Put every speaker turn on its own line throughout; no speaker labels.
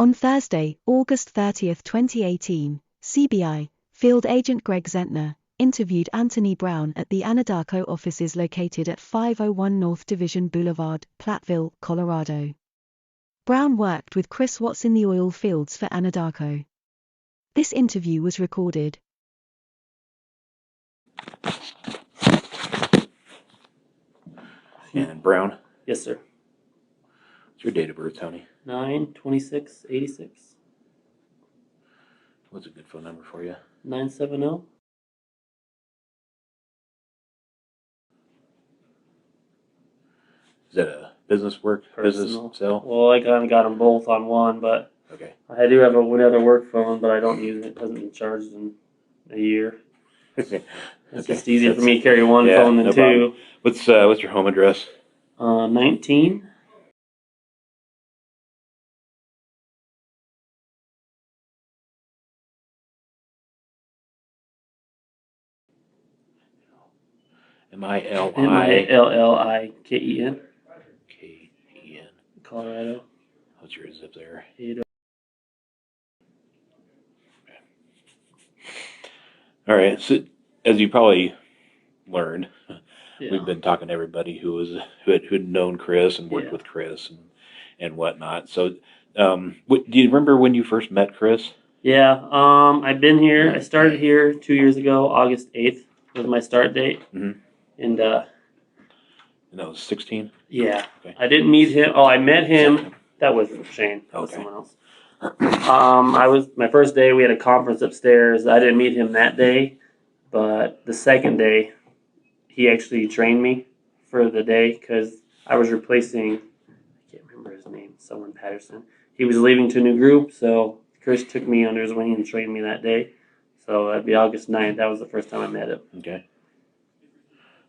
On Thursday, August 30th, 2018, CBI, Field Agent Greg ZENTNER, interviewed Anthony Brown at the Anadarko offices located at 501 North Division Boulevard, Platteville, Colorado. Brown worked with Chris Watts in the oil fields for Anadarko. This interview was recorded.
And Brown?
Yes, sir.
What's your date of birth, Tony?
9/26/86.
What's a good phone number for you?
970.
Is that a business work?
Personal.
Business cell?
Well, I kind of got them both on one, but
Okay.
I do have another work phone, but I don't use it. It hasn't been charged in a year. It's just easier for me to carry one phone than two.
Problem. What's your home address?
19.
M-I-L-I.
M-I-L-L-I-K-E-N.
K-E-N.
Colorado.
What's your zip there?
80.
All right. So, as you probably learned,
Yeah.
we've been talking to everybody who had known Chris and worked with Chris and whatnot. So, do you remember when you first met Chris?
Yeah. I've been here. I started here 2 years ago. August 8th was my start date.
Mm-hmm.
And
that was 16?
Yeah.
Okay.
I didn't meet him. Oh, I met him. That was Shane. That was someone else. My first day, we had a conference upstairs. I didn't meet him that day, but the second day, he actually trained me for the day because I was replacing, I can't remember his name, someone Patterson. He was leaving to a new group, so Chris took me under his wing and trained me that day. So that'd be August 9th. That was the first time I met him.
Okay.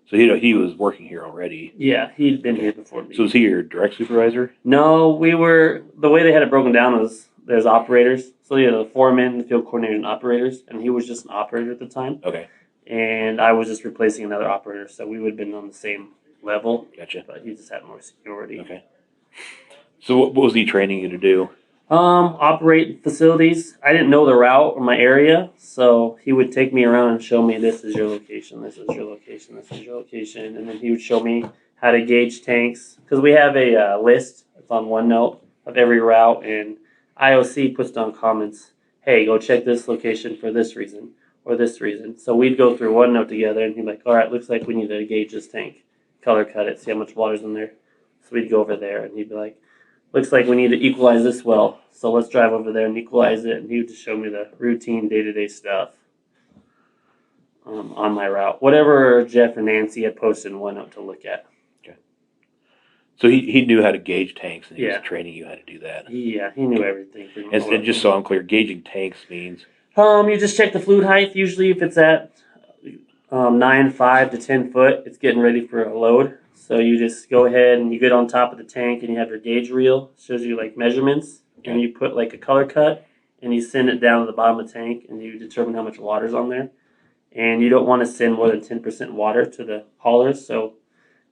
So he was working here already.
Yeah, he'd been here before me.
So was he your direct supervisor?
No, the way they had it broken down was there's operators. So you had the foreman, the field coordinator, and operators, and he was just an operator at the time.
Okay.
And I was just replacing another operator, so we would have been on the same level.
Gotcha.
But he just had more seniority.
Okay. So what was he training you to do?
Operate facilities. I didn't know the route or my area, so he would take me around and show me this is your location, this is your location, this is your location, and then he would show me how to gauge tanks because we have a list. It's on OneNote of every route, and IOC puts down comments. Hey, go check this location for this reason or this reason. So we'd go through OneNote together, and he'd be like, all right, looks like we need to gauge this tank, color cut it, see how much water's in there. So we'd go over there, and he'd be like, looks like we need to equalize this well, so let's drive over there and equalize it. And he would just show me the routine day-to-day stuff on my route. Whatever Jeff or Nancy had posted in OneNote to look at.
Okay. So he knew how to gauge tanks, and he was
Yeah.
training you how to do that.
Yeah, he knew everything.
And just so I'm clear, gauging tanks means?
You just check the fluid height. Usually if it's at 5 to 10 foot, it's getting ready for a load. So you just go ahead and you get on top of the tank and you have your gauge reel. It shows you like measurements. Okay. And you put like a color cut and you send it down to the bottom of the tank and you determine how much water's on there. And you don't want to send more than 10% water to the haulers. So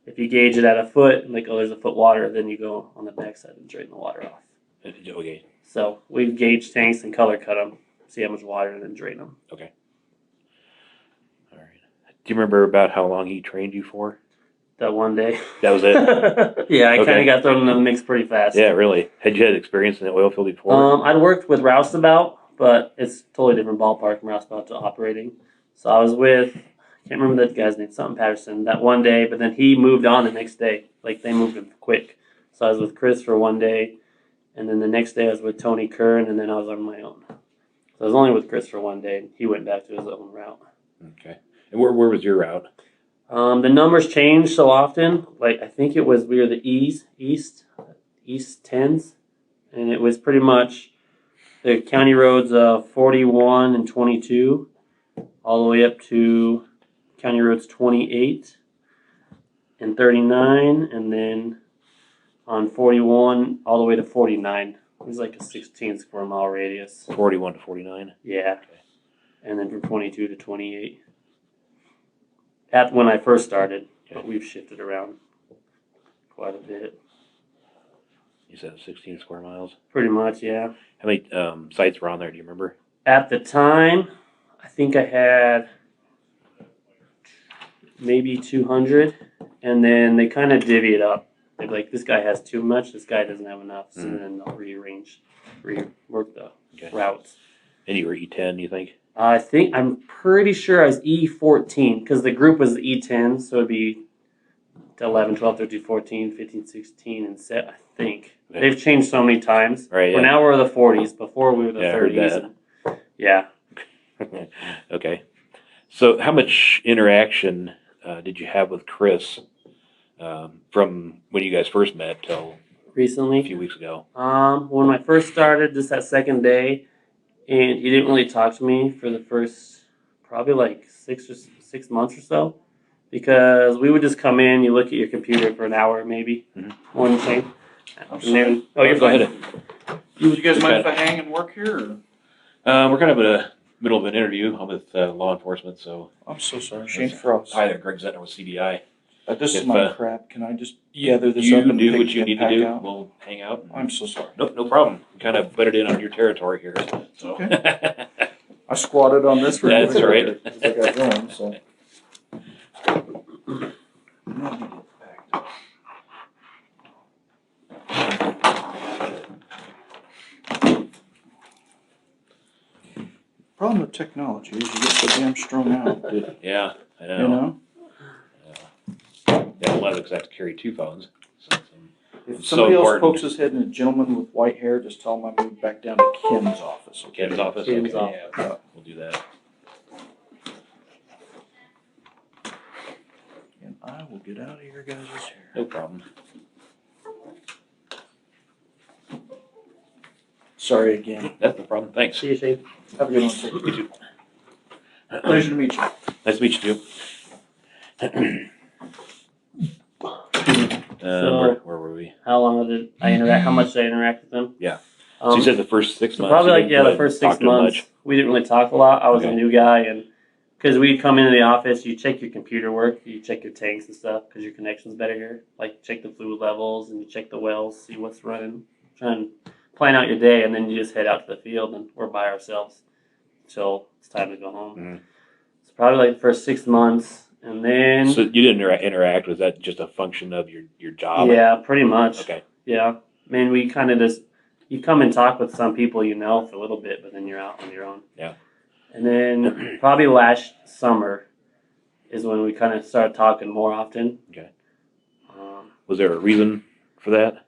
if you gauge it at a foot, like, oh, there's a foot water, then you go on the backside and drain the water off.
Okay.
So we gauge tanks and color cut them, see how much water, and then drain them.
Okay. All right. Do you remember about how long he trained you for?
That one day.
That was it?
Yeah, I kind of got thrown in the mix pretty fast.
Yeah, really. Had you had experience in the oil field before?
I'd worked with Roustabout, but it's totally different ballpark from Roustabout to operating. So I was with, I can't remember that guy's name, something Patterson, that one day, but then he moved on the next day. Like, they moved him quick. So I was with Chris for one day, and then the next day I was with Tony Kern, and then I was on my own. So I was only with Chris for one day, and he went back to his own route.
Okay. And where was your route?
The numbers change so often. Like, I think we were the East 10s, and it was pretty much the county roads 41 and 22, all the way up to county roads 28 and 39, and then on 41 all the way to 49. It was like a 16 square mile radius.
41 to 49?
Yeah. Okay. And then from 22 to 28. At when I first started, but we've shifted around quite a bit.
You said 16 square miles.
Pretty much, yeah.
How many sites were on there? Do you remember?
At the time, I think I had maybe 200, and then they kind of divvy it up. They're like, this guy has too much, this guy doesn't have enough, so then they'll rework the routes.
And you were E10, you think?
I'm pretty sure I was E14, because the group was E10, so it'd be 11, 12, 13, 14, 15, 16, and set, I think.
Okay.
They've changed so many times.
Right,
For now, we're the 40s. Before, we were the
I heard
30s.
that.
And, yeah.
Okay. So how much interaction did you have with Chris from when you guys first met till
Recently?
a few weeks ago?
When I first started, just that second day, and he didn't really talk to me for the first probably like 6 months or so, because we would just come in, you look at your computer for an hour maybe, one thing.
Sorry.
Oh, you're
Go
fine.
ahead.
You guys mind if I hang and work here? Or?
We're kind of in the middle of an interview. I'm with law enforcement, so.
I'm so sorry, Shane Frost.
Hi there, Greg Zentner with CBI.
This
If,
is my crap. Can I just gather this up and
do
pick
what you
and
need to
pack
do.
out?
We'll hang out.
I'm so sorry.
No problem. Kind of butted in on your territory here. So.
Okay. I squatted on this.
That's right.
I got going, so. Problem with technology is you get so damn strung out that,
Yeah, I know.
you know.
Yeah, one of us have to carry two phones. So
If
it's
somebody
so
else
important.
pokes his head in a gentleman with white hair, just tell him I moved back down to Ken's office. Okay?
Ken's office?
Ken's
Okay,
office.
yeah, we'll do that.
And I will get out of your guys' hair.
No problem.
Sorry again.
That's no problem. Thanks.
See you, Shane.
Have a good one, sir.
You too.
Pleasure to meet you.
Nice to meet you too. Where were we?
How long did I interact? How much did I interact with them?
Yeah. So you said the first 6
So
months.
probably
you
like,
didn't
yeah, the
really
first
talk
6
to him
months,
much.
we didn't really talk a lot. I was a
Okay.
new guy, and because we'd come into the office, you check your computer work, you check your tanks and stuff, because your connection's better here. Like, check the fluid levels, and you check the wells, see what's running, try and plan out your day, and then you just head out to the field, and we're by ourselves until it's time to go home.
Mhm.
It's probably like the first 6 months, and then...
So you didn't interact. Was that just a function of your job?
Yeah, pretty much.
Okay.
Yeah. I mean, we kind of just, you come and talk with some people you know for a little bit, but then you're out on your own.
Yeah.
And then probably last summer is when we kind of started talking more often.
Okay.
Um,
Was there a reason for that?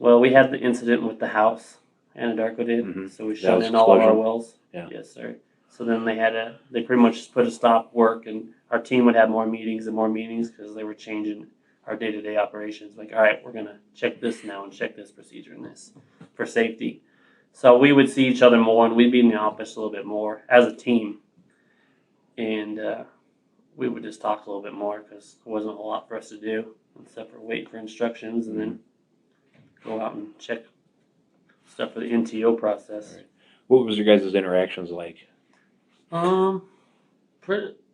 well, we had the incident with the house, Anadarko did,
Mhm.
so we
The
shut
house
in all of our
explosion.
wells.
Yeah.
Yes, sir. So then they pretty much just put a stop work, and our team would have more meetings and more meetings because they were changing our day-to-day operations. Like, all right, we're going to check this now and check this procedure and this for safety. So we would see each other more, and we'd be in the office a little bit more as a team. And we would just talk a little bit more because there wasn't a whole lot for us to do except for wait for instructions and then go out and check stuff for the NTO process.
Right. What was your guys' interactions like?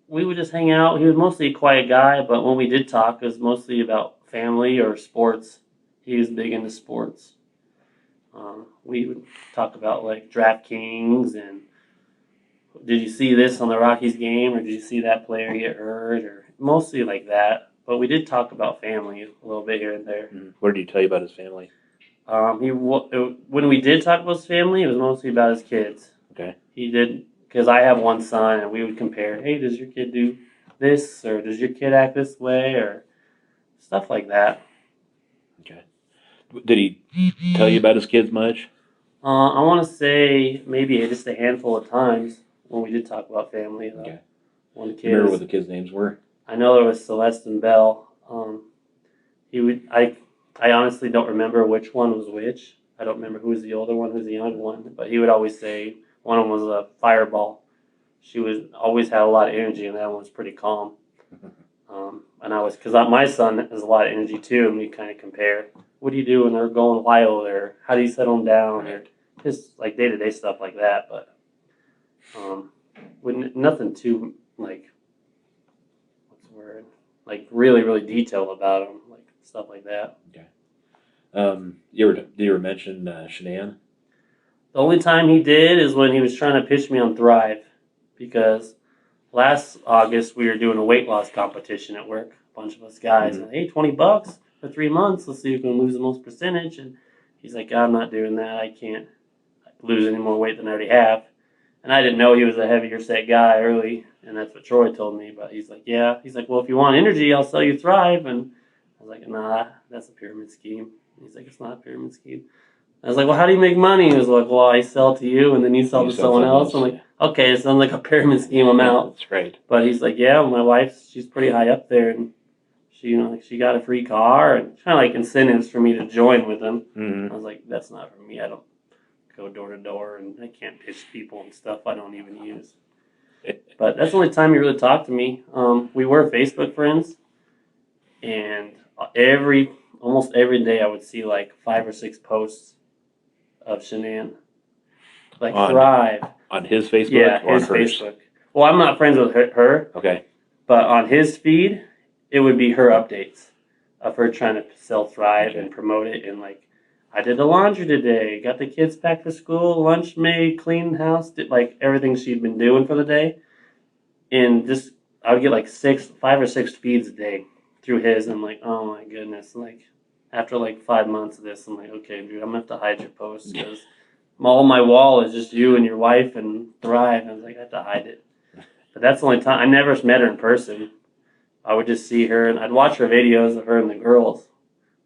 We would just hang out. He was mostly a quiet guy, but when we did talk, it was mostly about family or sports. He was big into sports. We would talk about like DraftKings and did you see this on the Rockies game or did you see that player get hurt or mostly like that. But we did talk about family a little bit here and there.
What did he tell you about his family?
When we did talk about his family, it was mostly about his kids.
Okay.
He did, because I have one son, and we would compare, hey, does your kid do this, or does your kid act this way, or stuff like that.
Okay. Did he tell you about his kids much?
I want to say maybe just a handful of times when we did talk about family.
Okay.
One of the
Do you remember
kids.
what the kids' names were?
I know there was Celeste and Belle. I honestly don't remember which one was which. I don't remember who was the older one, who was the younger one. But he would always say one of them was a fireball. She always had a lot of energy, and that one was pretty calm. Because my son has a lot of energy too, and we kind of compare. What do you do when they're going wild, or how do you settle them down, or just like day-to-day stuff like that. But with nothing too like what's the word? Like really, really detailed about them, like stuff like that.
Okay. Did you ever mention Shanann?
The only time he did is when he was trying to pitch me on Thrive, because last August we were doing a weight loss competition at work. A bunch of us guys,
Mhm.
and hey, $20 for 3 months. Let's see who can lose the most percentage. And he's like, I'm not doing that. I can't lose any more weight than I already have. And I didn't know he was a heavier set guy early, and that's what Troy told me. But he's like, yeah. He's like, well, if you want energy, I'll sell you Thrive. And I was like, nah, that's a pyramid scheme. And he's like, it's not a pyramid scheme. I was like, well, how do you make money? He was like, well, I sell to you, and then you sell
You
to
sell
someone
someone
else. I'm
else.
like, okay, it sounds like a pyramid scheme. I'm
Yeah,
out.
that's right.
But he's like, yeah, my wife, she's pretty high up there, and she, like she got a free car and kind of like incentives for me to join with them.
Mm-hmm.
I was like, that's not for me. I don't go door to door, and I can't pitch people and stuff I don't even use. But that's the only time he really talked to me. We were Facebook friends, and almost every day I would see like 5 or 6 posts of Shanann, like Thrive.
On his Facebook
Yeah,
or
his
on hers?
Facebook. Well, I'm not friends with her,
Okay.
but on his feed, it would be her updates of her trying to sell Thrive and promote it. And like, I did the laundry today, got the kids back for school, lunch made, cleaned house, did like everything she'd been doing for the day. And just, I would get like 5 or 6 feeds a day through his. And I'm like, oh my goodness. Like, after like 5 months of this, I'm like, okay, dude, I'm gonna have to hide your posts because all my wall is just you and your wife and Thrive. And I was like, I have to hide it. But that's the only time. I never met her in person. I would just see her, and I'd watch her videos of her and the girls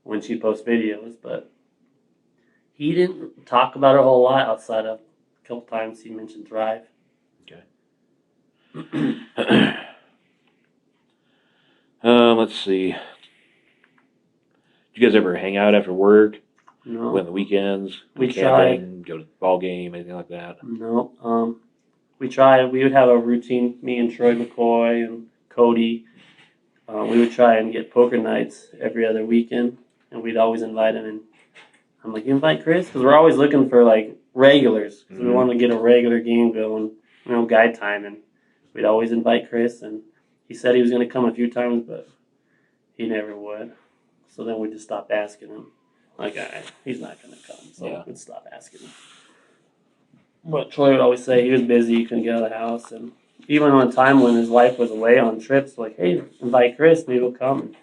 when she posts videos. But he didn't talk about her a whole lot outside of a couple times he mentioned Thrive.
Okay. Let's see. Did you guys ever hang out after work?
No.
Go on the weekends?
We
camping, go to the ball game, anything like that?
No. We tried. We would have a routine. Me and Troy McCoy and Cody. We would try and get poker nights every other weekend, and we'd always invite him. And I'm like, you invite Chris? Because we're always looking for like regulars. Because we want to get a regular game going, guide time. And we'd always invite Chris. And he said he was going to come a few times, but he never would. So then we just stopped asking him. Like, he's not going to come. So we'd stop asking him. But Troy would always say he was busy, he couldn't get out of the house. And even on time when his wife was away on trips, like, hey, invite Chris, maybe he'll come.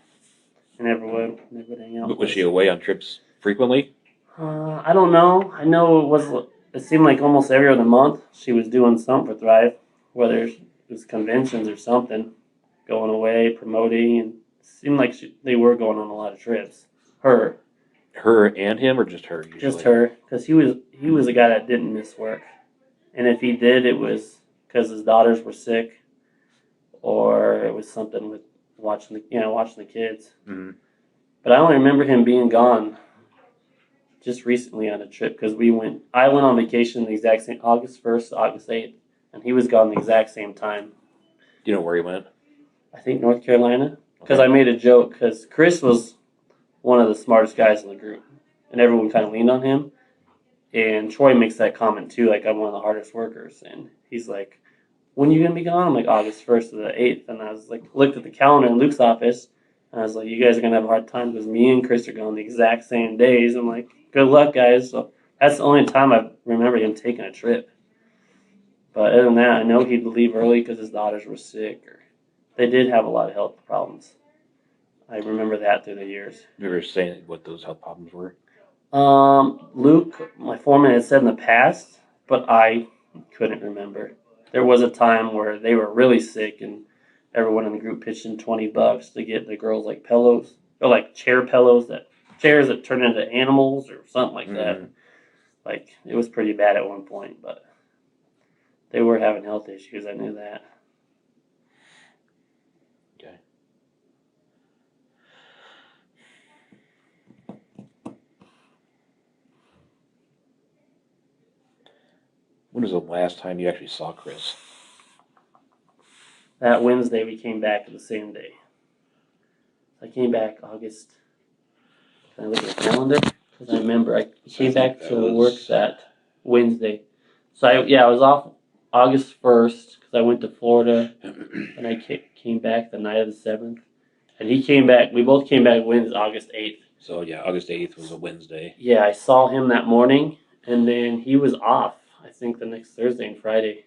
He never would. Never would hang out.
But was she away on trips frequently?
I don't know. I know it seemed like almost every other month she was doing something for Thrive, whether it was conventions or something, going away, promoting, and it seemed like they were going on a lot of trips. Her
and him, or just her? Usually?
Just her, because he was a guy that didn't miss work, and if he did, it was because his daughters were sick, or it was something with watching the kids.
Mm-hmm.
But I only remember him being gone just recently on a trip because I went on vacation the exact same August 1st, August 8th, and he was gone the exact same time.
Do you know where he went?
I think North Carolina, because I made a joke because Chris was one of the smartest guys in the group, and everyone kind of leaned on him. And Troy makes that comment too, like I'm one of the hardest workers, and he's like, "When are you gonna be gone?" I'm like August 1st to the 8th, and I was like, looked at the calendar in Luke's office, and I was like, "You guys are gonna have a hard time because me and Chris are gone the exact same days." I'm like, "Good luck, guys." So that's the only time I remember him taking a trip. But other than that, I know he'd leave early because his daughters were sick, or they did have a lot of health problems. I remember that through the years.
You ever saying what those health problems were?
Luke, my foreman, had said in the past, but I couldn't remember. There was a time where they were really sick, and everyone in the group pitched in $20 to get the girls like pillows, or like chairs that turn into animals or something like that. Like, it was pretty bad at one point, but they were having health issues. I knew that.
Okay. When was the last time you actually saw Chris?
That Wednesday, we came back the same day. I came back August. Can I look at the calendar? Because I remember I came back to work that Wednesday. So I was off August 1st because I went to Florida, and I came back the night of the 7th. And he came back. We both came back Wednesday, August 8th.
So yeah, August 8th was a Wednesday.
Yeah, I saw him that morning, and then he was off, I think, the next Thursday and Friday.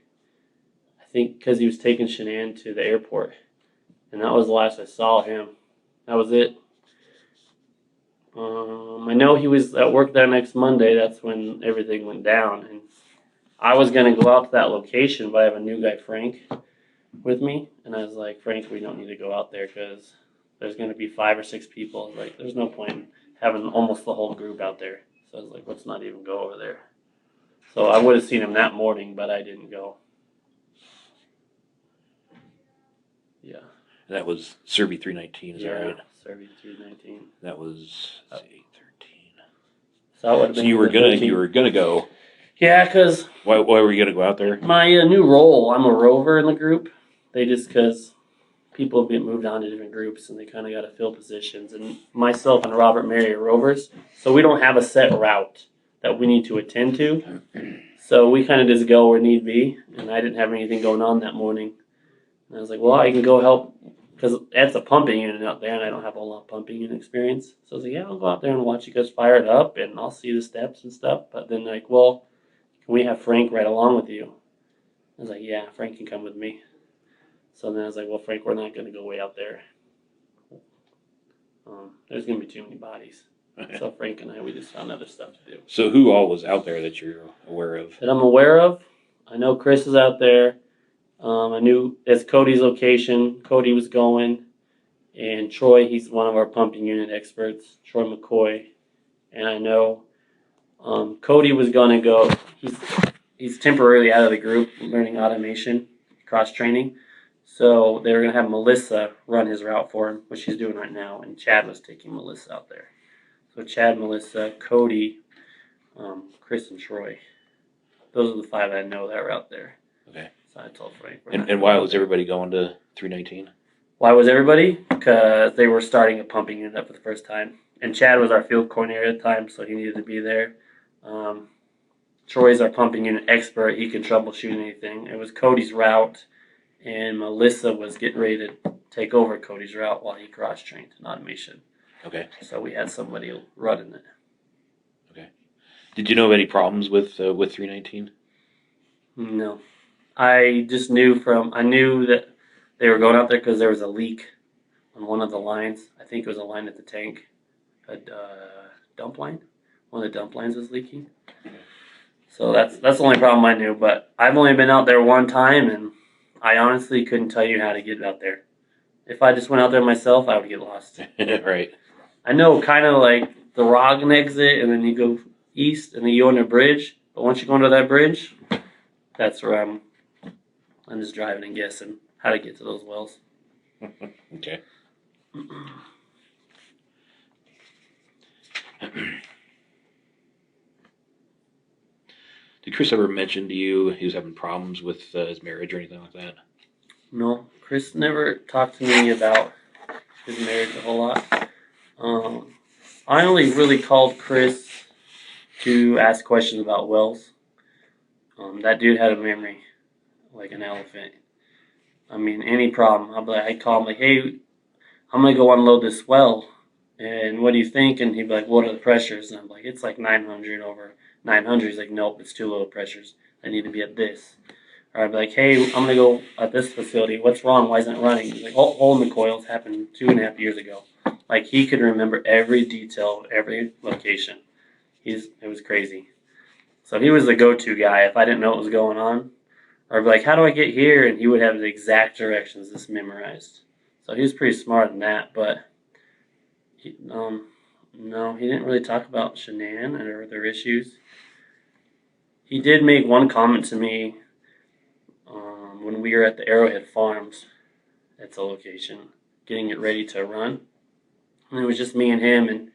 I think because he was taking Shanann to the airport. And that was the last I saw him. That was it. I know he was at work that next Monday. That's when everything went down. And I was going to go out to that location, but I have a new guy, Frank, with me. And I was like, Frank, we don't need to go out there because there's going to be 5 or 6 people. Like, there's no point in having almost the whole group out there. So I was like, let's not even go over there. So I would have seen him that morning, but I didn't go. Yeah.
That was Serby 319, is that right?
Serby 319.
That was 813.
So that would have
So
been.
you were gonna go.
Yeah, because
Why were you gonna go out there?
my new role, I'm a rover in the group. They just because people have been moved on to different groups and they kind of got to fill positions. And myself and Robert Mary are rovers, so we don't have a set route that we need to attend to. So we kind of just go where need be. And I didn't have anything going on that morning. And I was like, well, I can go help because that's a pumping unit out there, and I don't have a lot of pumping unit experience. So I was like, yeah, I'll go out there and watch you guys fire it up, and I'll see the steps and stuff. But then like, well, can we have Frank right along with you? I was like, yeah, Frank can come with me. So then I was like, well, Frank, we're not going to go way out there. There's going to be too many bodies. So Frank and I, we just found other stuff to do.
So who all was out there that you're aware of?
That I'm aware of, I know Chris is out there. I knew it's Cody's location. Cody was going. And Troy, he's one of our pumping unit experts, Troy McCoy. And I know Cody was going to go. He's temporarily out of the group, learning automation, cross-training. So they were going to have Melissa run his route for him, which she's doing right now. And Chad was taking Melissa out there. So Chad, Melissa, Cody, Chris, and Troy. Those are the 5 I know that were out there.
Okay.
So I told Frank.
And why was everybody going to 319?
Why was everybody? Because they were starting a pumping unit up for the first time. And Chad was our field coordinator at the time, so he needed to be there. Troy's our pumping unit expert. He can troubleshoot anything. It was Cody's route, and Melissa was getting ready to take over Cody's route while he cross-trained in automation.
Okay.
So we had somebody running it.
Okay. Did you know of any problems with 319?
No. I just knew that they were going out there because there was a leak on one of the lines. I think it was a line at the tank, a dump line. One of the dump lines was leaking. So that's the only problem I knew. But I've only been out there one time, and I honestly couldn't tell you how to get out there. If I just went out there myself, I would get lost.
Right.
I know kind of like the Roggen exit, and then you go east, and then you go on a bridge. But once you go under that bridge, that's where I'm just driving and guessing how to get to those wells.
Okay. Did Chris ever mention to you he was having problems with his marriage or anything like that?
No, Chris never talked to me about his marriage a whole lot. I only really called Chris to ask questions about wells. That dude had a memory like an elephant. I mean, any problem, I'd call him like, hey, I'm going to go unload this well. And what do you think? And he'd be like, what are the pressures? And I'm like, it's like 900 over 900. He's like, nope, it's too low pressures. I need to be at this. Or I'd be like, hey, I'm going to go at this facility. What's wrong? Why isn't it running? He's like, hole in the coils happened 2.5 years ago. Like, he could remember every detail of every location. It was crazy. So he was the go-to guy if I didn't know what was going on. Or I'd be like, how do I get here? And he would have the exact directions just memorized. So he was pretty smart in that, but no, he didn't really talk about Shanann or their issues. He did make one comment to me when we were at the Arrowhead Farms. That's a location, getting it ready to run. And it was just me and him, and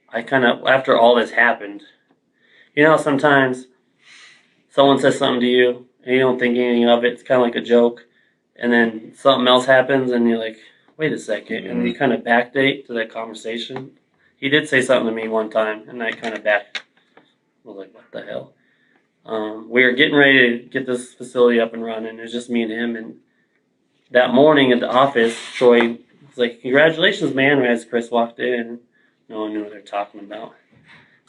I kind of, after all this happened, you know, sometimes someone says something to you, and you don't think anything of it. It's kind of like a joke. And then something else happens, and you're like, wait a second. And you kind of backdate to that conversation. He did say something to me one time, and I kind of I was like, what the hell? We were getting ready to get this facility up and running. It was just me and him. And that morning at the office, Troy was like, congratulations, man, as Chris walked in. No one knew what they're talking about.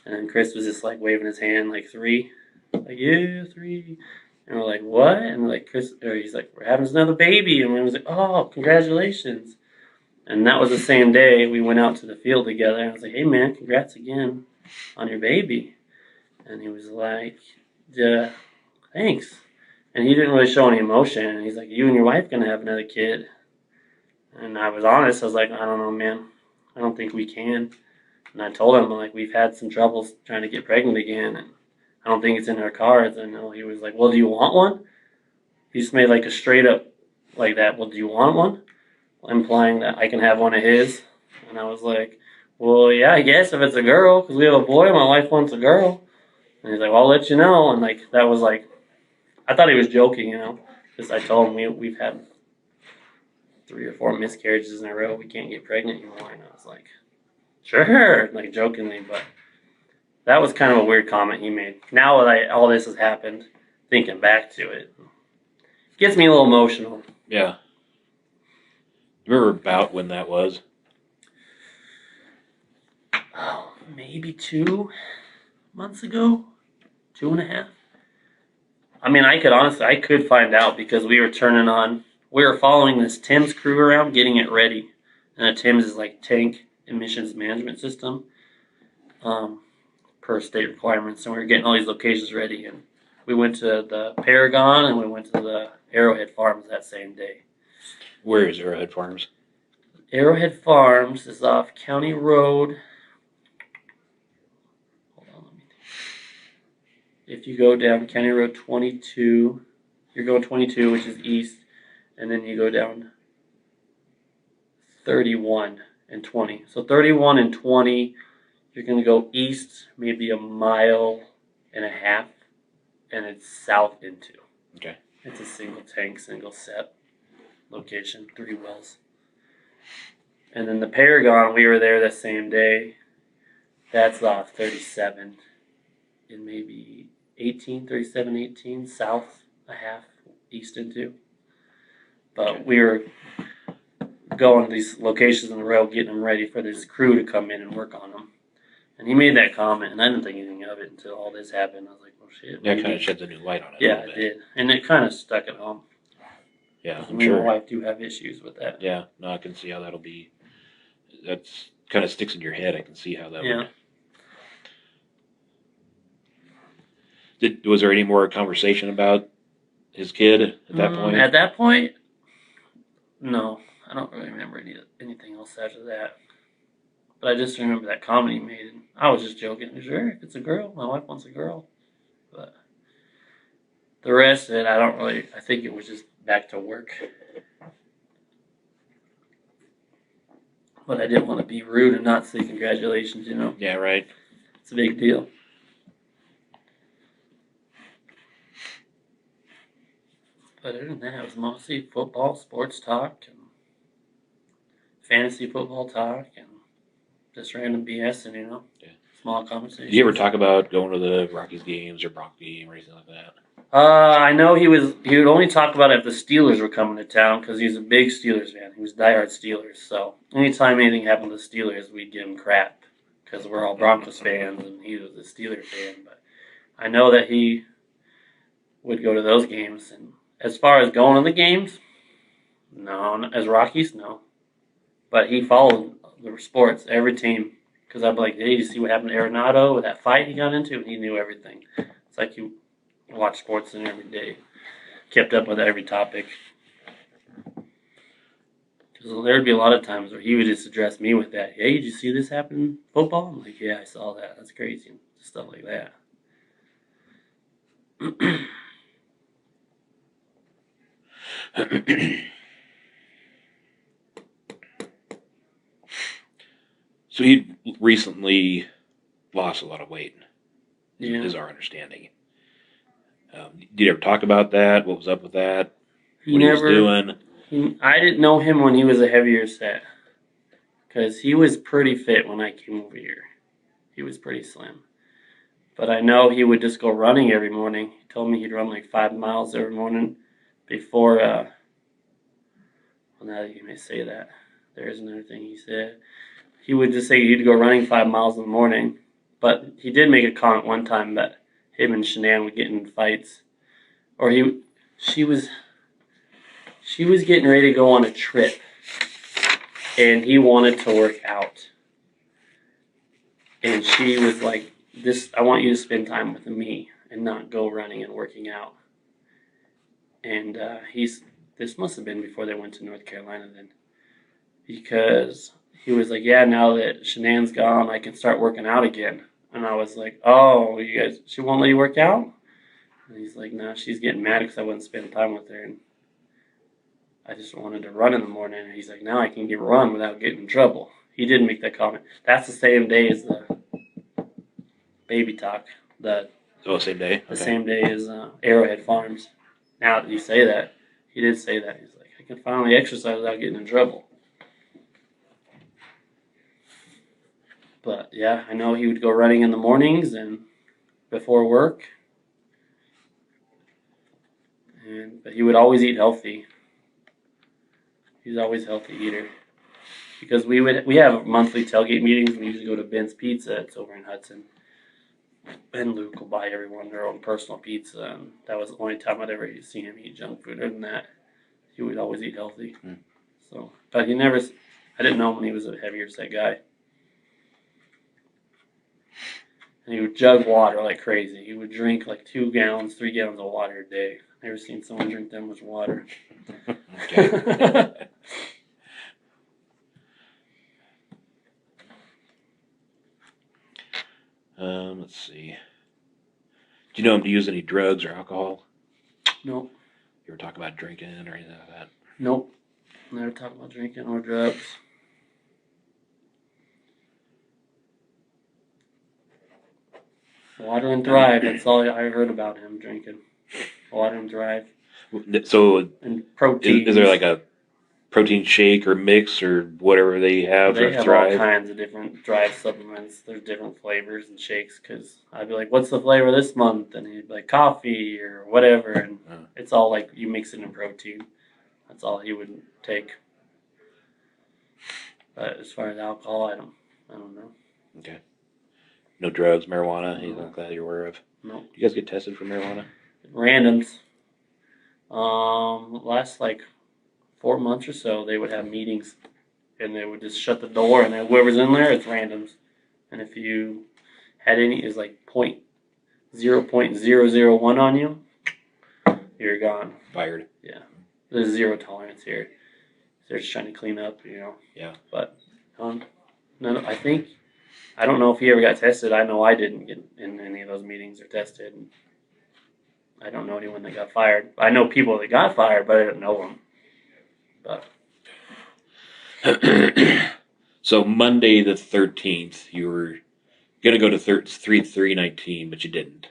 And then Chris was just like waving his hand like 3. Like, yeah, 3. And we're like, what? And like he's like, we're having another baby. And we was like, oh, congratulations. And that was the same day we went out to the field together. And I was like, hey man, congrats again on your baby. And he was like, yeah, thanks. And he didn't really show any emotion. And he's like, you and your wife gonna have another kid. And I was honest. I was like, I don't know, man. I don't think we can. And I told him, like, we've had some troubles trying to get pregnant again. And I don't think it's in our cards. And he was like, well, do you want one? He just made like a straight up like that. Well, do you want one? Implying that I can have one of his. And I was like, well, yeah, I guess if it's a girl, because we have a boy, my wife wants a girl. And he's like, well, I'll let you know. And like, that was like, I thought he was joking, because I told him we've had 3 or 4 miscarriages in a row. We can't get pregnant anymore. And I was like, sure, like jokingly, but that was kind of a weird comment he made. Now that all this has happened, thinking back to it, gets me a little emotional.
Yeah. Remember about when that was?
Oh, maybe 2 months ago, 2.5. I mean, I could find out because we were following this Tim's crew around, getting it ready. And a Tim's is like tank emissions management system, per state requirements. And we were getting all these locations ready. And we went to the Paragon and we went to the Arrowhead Farms that same day.
Where is Arrowhead Farms?
Arrowhead Farms is off County Road. Hold on, let me think. If you go down County Road 22, you're going 22, which is east, and then you go down 31 and 20. So 31 and 20, you're going to go east maybe 1.5 miles, and it's south into.
Okay.
It's a single tank, single set location, 3 wells. And then the Paragon, we were there the same day. That's off 37 in maybe 37, 18, south a half, east into. But we were going to these locations in the row, getting them ready for this crew to come in and work on them. And he made that comment, and I didn't think anything of it until all this happened. I was like, well, shit.
That kind of sheds a new light on it.
Yeah, it did. And it kind of stuck at home.
Yeah, I'm
Me and
sure.
my wife do have issues with that.
Yeah, no, I can see how that'll be. That's kind of sticks in your head. I can see how that
Yeah.
would. Was there any more conversation about his kid at that point?
At that point, no. I don't really remember anything else after that. But I just remember that comment he made. And I was just joking. Sure, if it's a girl, my wife wants a girl. But the rest of it, I think it was just back to work. But I didn't want to be rude and not say congratulations,
Yeah, right.
It's a big deal. But other than that, it was mostly football, sports talk, and fantasy football talk, and just random BS and,
Yeah.
small conversations.
Did you ever talk about going to the Rockies games or Bronco game or anything like that?
I know he would only talk about it if the Steelers were coming to town because he's a big Steelers fan. He was diehard Steelers. So anytime anything happened to the Steelers, we'd give him crap because we're all Broncos fans and he was a Steelers fan. But I know that he would go to those games. And as far as going to the games, no. As Rockies, no. But he followed the sports, every team. Because I'd be like, hey, did you see what happened to Arenado with that fight he got into? And he knew everything. It's like you watch sports in every day. Kept up with every topic. Because there'd be a lot of times where he would just address me with that. Hey, did you see this happen in football? I'm like, yeah, I saw that. That's crazy. Stuff like that.
So he recently lost a lot of weight.
Yeah.
Is our understanding. Did you ever talk about that? What was up with that? What he was doing?
I didn't know him when he was a heavier set. Because he was pretty fit when I came over here. He was pretty slim. But I know he would just go running every morning. He told me he'd run like 5 miles every morning before, well, now that you may say that, there's another thing he said. he would just say he'd go running 5 miles in the morning. But he did make a comment one time that him and Shanann would get in fights, or she was getting ready to go on a trip, and he wanted to work out, and she was like, "This, I want you to spend time with me and not go running and working out." And this must have been before they went to North Carolina then, because he was like, "Yeah, now that Shanann's gone, I can start working out again." And I was like, "Oh, she won't let you work out?" And he's like, "No, she's getting mad because I wouldn't spend time with her, and I just wanted to run in the morning." And he's like, "Now I can run without getting in trouble." He did make that comment. That's the same day as the baby talk.
Same day?
The same day as Arrowhead Farms. Now that you say that, he did say that. He's like, "I can finally exercise without getting in trouble." But yeah, I know he would go running in the mornings and before work. But he would always eat healthy. He's always a healthy eater. Because we have monthly tailgate meetings. We usually go to Ben's Pizza. It's over in Hudson. And Luke will buy everyone their own personal pizza. And that was the only time I'd ever seen him eat junk food. Other than that, he would always eat healthy. So, but I didn't know when he was a heavier set guy. And he would jug water like crazy. He would drink like 2 gallons, 3 gallons of water a day. Never seen someone drink that much water.
Okay. Let's see. Do you know him to use any drugs or alcohol?
Nope.
You ever talk about drinking or anything like that?
Nope. Never talk about drinking or drugs. Water and Thrive. That's all I heard about him drinking. Water and Thrive.
So,
And protein.
is there like a protein shake or mix or whatever they have?
They
or
have
Thrive?
all kinds of different Thrive supplements. There's different flavors and shakes. Because I'd be like, "What's the flavor this month?" And he'd be like, "Coffee" or whatever. And it's all like you mix it in protein. That's all he would take. But as far as alcohol, I don't know.
Okay. No drugs, marijuana, anything like that you're aware of?
No.
Do you guys get tested for marijuana?
Randoms. Last like 4 months or so, they would have meetings, and they would just shut the door, and then whoever's in there, it's randoms. And if you had any, is like 0.001 on you, you're gone.
Fired.
Yeah. There's 0 tolerance here. They're just trying to clean up,
Yeah.
But no, I don't know if he ever got tested. I know I didn't get in any of those meetings or tested. I don't know anyone that got fired. I know people that got fired, but I didn't know them. But
So Monday the 13th, you were gonna go to 3-3-19, but you didn't.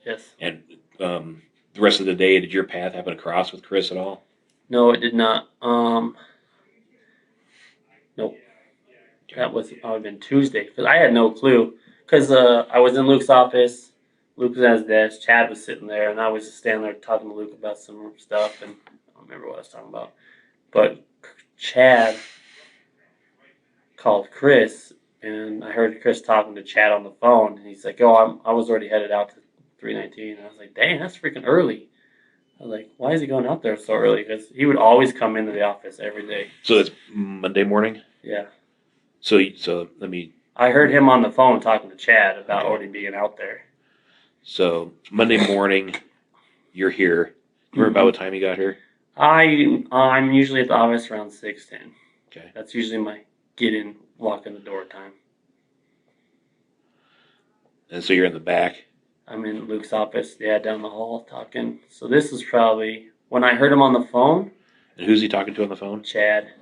yes.
And the rest of the day, did your path happen to cross with Chris at all?
No, it did not. Nope. That was probably been Tuesday because I had no clue. Because I was in Luke's office. Luke was at his desk. Chad was sitting there, and I was just standing there talking to Luke about some stuff, and I don't remember what I was talking about. But Chad called Chris, and I heard Chris talking to Chad on the phone, and he's like, "Oh, I was already headed out to 319." And I was like, "Dang, that's freaking early." I was like, "Why is he going out there so early?" Because he would always come into the office every day.
So that's Monday morning?
Yeah.
So let me...
I heard him on the phone talking to Chad about already being out there.
So Monday morning, you're here. Do you remember about what time you got here?
I'm usually at the office around 6:10.
Okay.
That's usually my walk in the door time.
And so you're in the back?
I'm in Luke's office, down the hall talking. So this is probably when I heard him on the phone.
And who's he talking to on the phone?
Chad.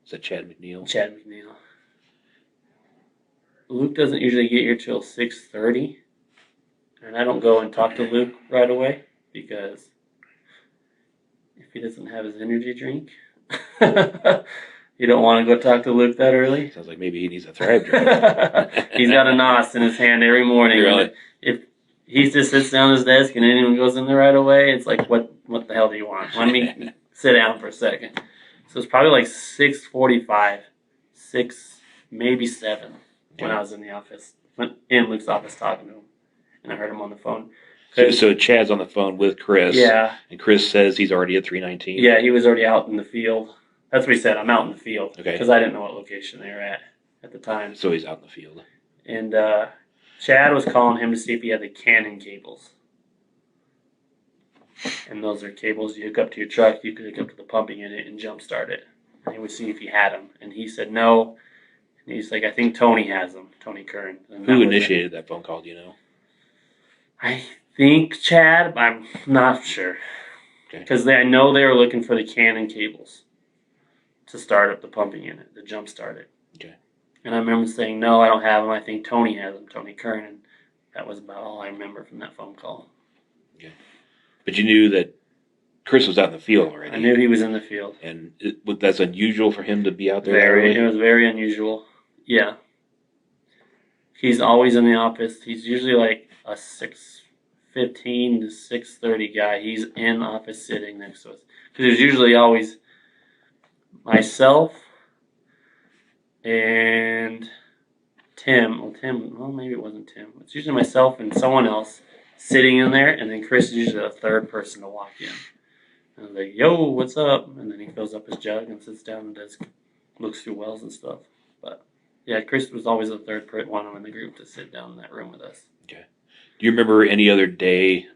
Is that Chad McNeil?
Chad McNeil. Luke doesn't usually get here till 6:30, and I don't go and talk to Luke right away because if he doesn't have his energy drink, you don't want to go talk to Luke that early.
Sounds like maybe he needs a Thrive drink.
He's got a NOS in his hand every morning.
Really?
If he just sits down at his desk and anyone goes in there right away, it's like, what the hell do you want? Let me sit down for a second. So it's probably like 6:45, 6, maybe 7 when
Okay.
I was in the office, in Luke's office talking to him, and I heard him on the phone.
So Chad's on the phone with Chris.
Yeah,
And Chris says he's already at 319.
yeah, he was already out in the field. That's what he said. I'm out in the field
Okay.
because I didn't know what location they were at the time.
So he's out in the field.
And Chad was calling him to see if he had the Canon cables. And those are cables you hook up to your truck. You could hook up to the pumping unit and jump start it. And he would see if he had them. And he said no. And he's like, I think Tony has them. Tony Kern.
Who initiated that phone call? Do you know?
I think Chad. I'm not sure. Because I know they were looking for the Canon cables to start up the pumping unit, to jump start it.
Okay.
And I remember saying, no, I don't have them. I think Tony has them, Tony Kern. And that was about all I remember from that phone call.
Okay. But you knew that Chris was out in the field already.
I knew he was in the field.
And that's unusual for him to be out there?
It was very unusual. Yeah. He's always in the office. He's usually like a 6:15 to 6:30 guy. He's in the office sitting next to us. Because there's usually always myself and Tim. Well, maybe it wasn't Tim. It's usually myself and someone else sitting in there, and then Chris is usually the third person to walk in. And I was like, yo, what's up? And then he fills up his jug and sits down and looks through wells and stuff. But yeah, Chris was always the third one in the group to sit down in that room with us.
Okay. Do you remember any other day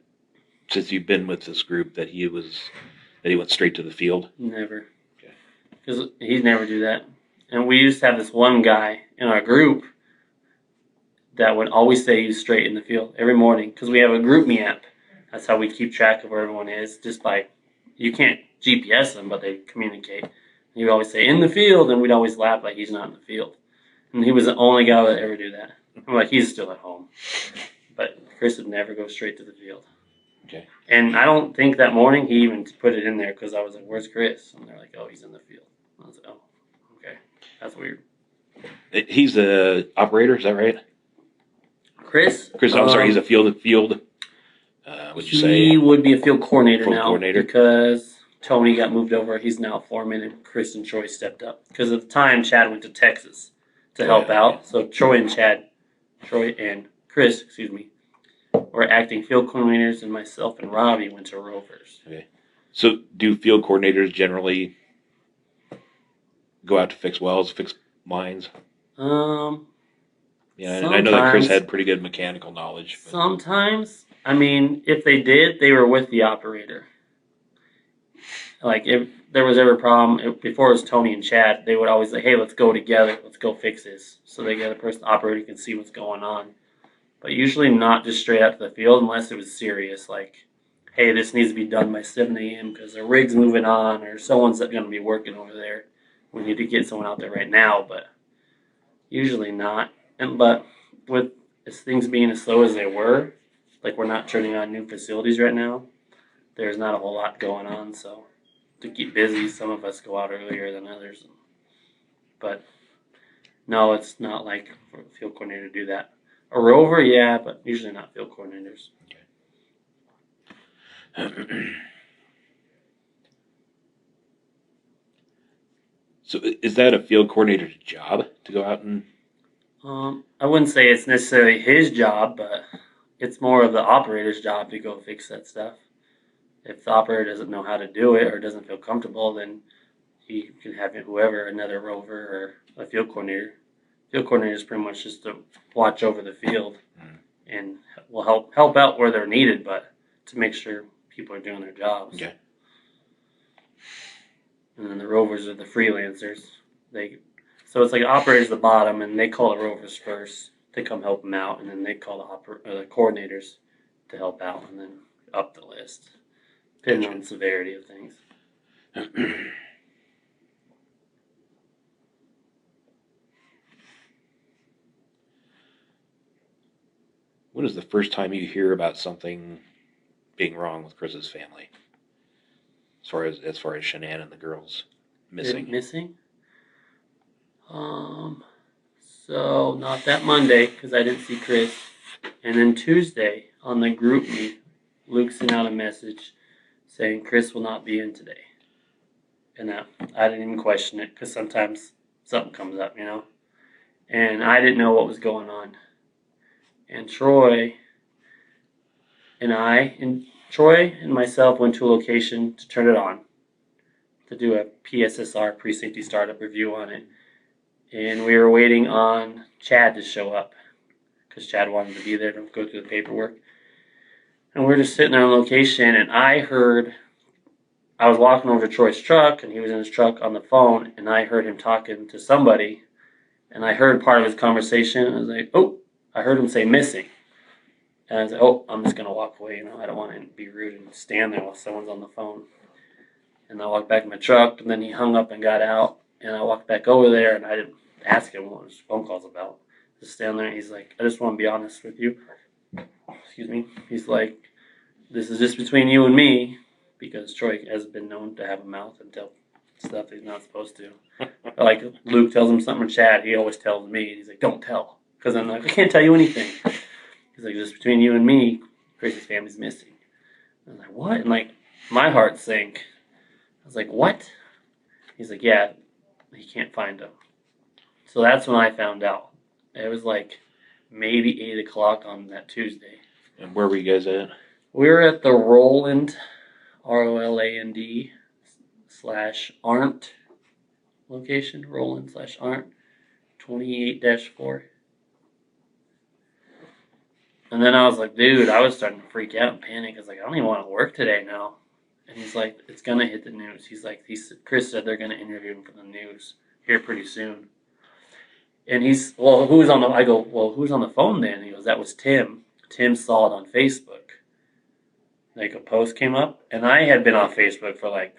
since you've been with this group that he went straight to the field?
Never.
Okay.
Because he'd never do that. And we used to have this one guy in our group that would always say he was straight in the field every morning. Because we have a group me app. That's how we keep track of where everyone is. Just by, you can't GPS them, but they communicate. And he would always say, in the field, and we'd always laugh like he's not in the field. And he was the only guy that would ever do that. I'm like, he's still at home. But Chris would never go straight to the field.
Okay.
And I don't think that morning he even put it in there because I was like, where's Chris? And they're like, oh, he's in the field. I was like, oh, okay. That's weird.
He's the operator, is that right?
Chris,
I'm sorry, he's a field. Would you say?
He would be a field coordinator
Field
now
coordinator.
because Tony got moved over. He's now foreman, and Chris and Troy stepped up. Because at the time, Chad went to Texas to help out. So Troy and Chris, were acting field coordinators, and myself and Robbie went to Rovers.
Okay. So do field coordinators generally go out to fix wells, fix lines? Yeah, I know that Chris had pretty good mechanical knowledge. But.
Sometimes. I mean, if they did, they were with the operator. Like, if there was ever a problem, before it was Tony and Chad, they would always say, hey, let's go together. Let's go fix this. So they get a person, the operator can see what's going on. But usually not just straight out to the field unless it was serious. Like, hey, this needs to be done by 7 a.m. because the rig's moving on or someone's going to be working over there. We need to get someone out there right now, but usually not. But with things being as slow as they were, like we're not turning on new facilities right now, there's not a whole lot going on. So to keep busy, some of us go out earlier than others. But no, it's not like for a field coordinator to do that. A rover, yeah, but usually not field coordinators.
Okay. So is that a field coordinator's job to go out and...
I wouldn't say it's necessarily his job, but it's more of the operator's job to go fix that stuff. If the operator doesn't know how to do it or doesn't feel comfortable, then he can have whoever, another rover or a field coordinator. Field coordinator is pretty much just to watch over the field and will help out where they're needed, but to make sure people are doing their jobs.
Okay.
And then the rovers are the freelancers. So it's like operator's the bottom, and they call the rovers first to come help them out, and then they call the coordinators to help out, and then up the list, depending on the severity of things.
When is the first time you hear about something being wrong with Chris's family? As far as Shanann and the girls missing.
So not that Monday because I didn't see Chris, and then Tuesday on the group meet, Luke sent out a message saying Chris will not be in today, and I didn't even question it because sometimes something comes up, you know. And I didn't know what was going on. And Troy and myself went to a location to turn it on, to do a PSSR, pre-safety startup review on it. And we were waiting on Chad to show up because Chad wanted to be there to go through the paperwork. And we were just sitting there on location, and I was walking over to Troy's truck, and he was in his truck on the phone, and I heard him talking to somebody, and I heard part of his conversation, and I was like, oh, I heard him say missing. And I was like, oh, I'm just going to walk away, you know, I don't want to be rude and stand there while someone's on the phone. And I walked back in my truck, and then he hung up and got out, and I walked back over there, and I didn't ask him what his phone call's about. Just stand there, and he's like, I just want to be honest with you. Excuse me. He's like, this is just between you and me, because Troy has been known to have a mouth and tell stuff he's not supposed to. Like Luke tells him something to Chad, he always tells me. He's like, don't tell. Because I'm like, I can't tell you anything. He's like, just between you and me, Chris's family's missing. I was like, what? And like, my heart sank. I was like, what? He's like, yeah, he can't find him. So that's when I found out. It was like maybe 8 o'clock on that Tuesday.
And where were you guys at?
We were at the Roland, ROLAND /Arndt location, Roland /Arndt, 28-4. And then I was like, dude, I was starting to freak out and panic. I was like, I don't even want to work today now. And he's like, it's going to hit the news. He's like, Chris said they're going to interview him for the news here pretty soon. And he's, well, who's on the, I go, well, who's on the phone then? And he goes, that was Tim. Tim saw it on Facebook. Like a post came up, and I had been on Facebook for like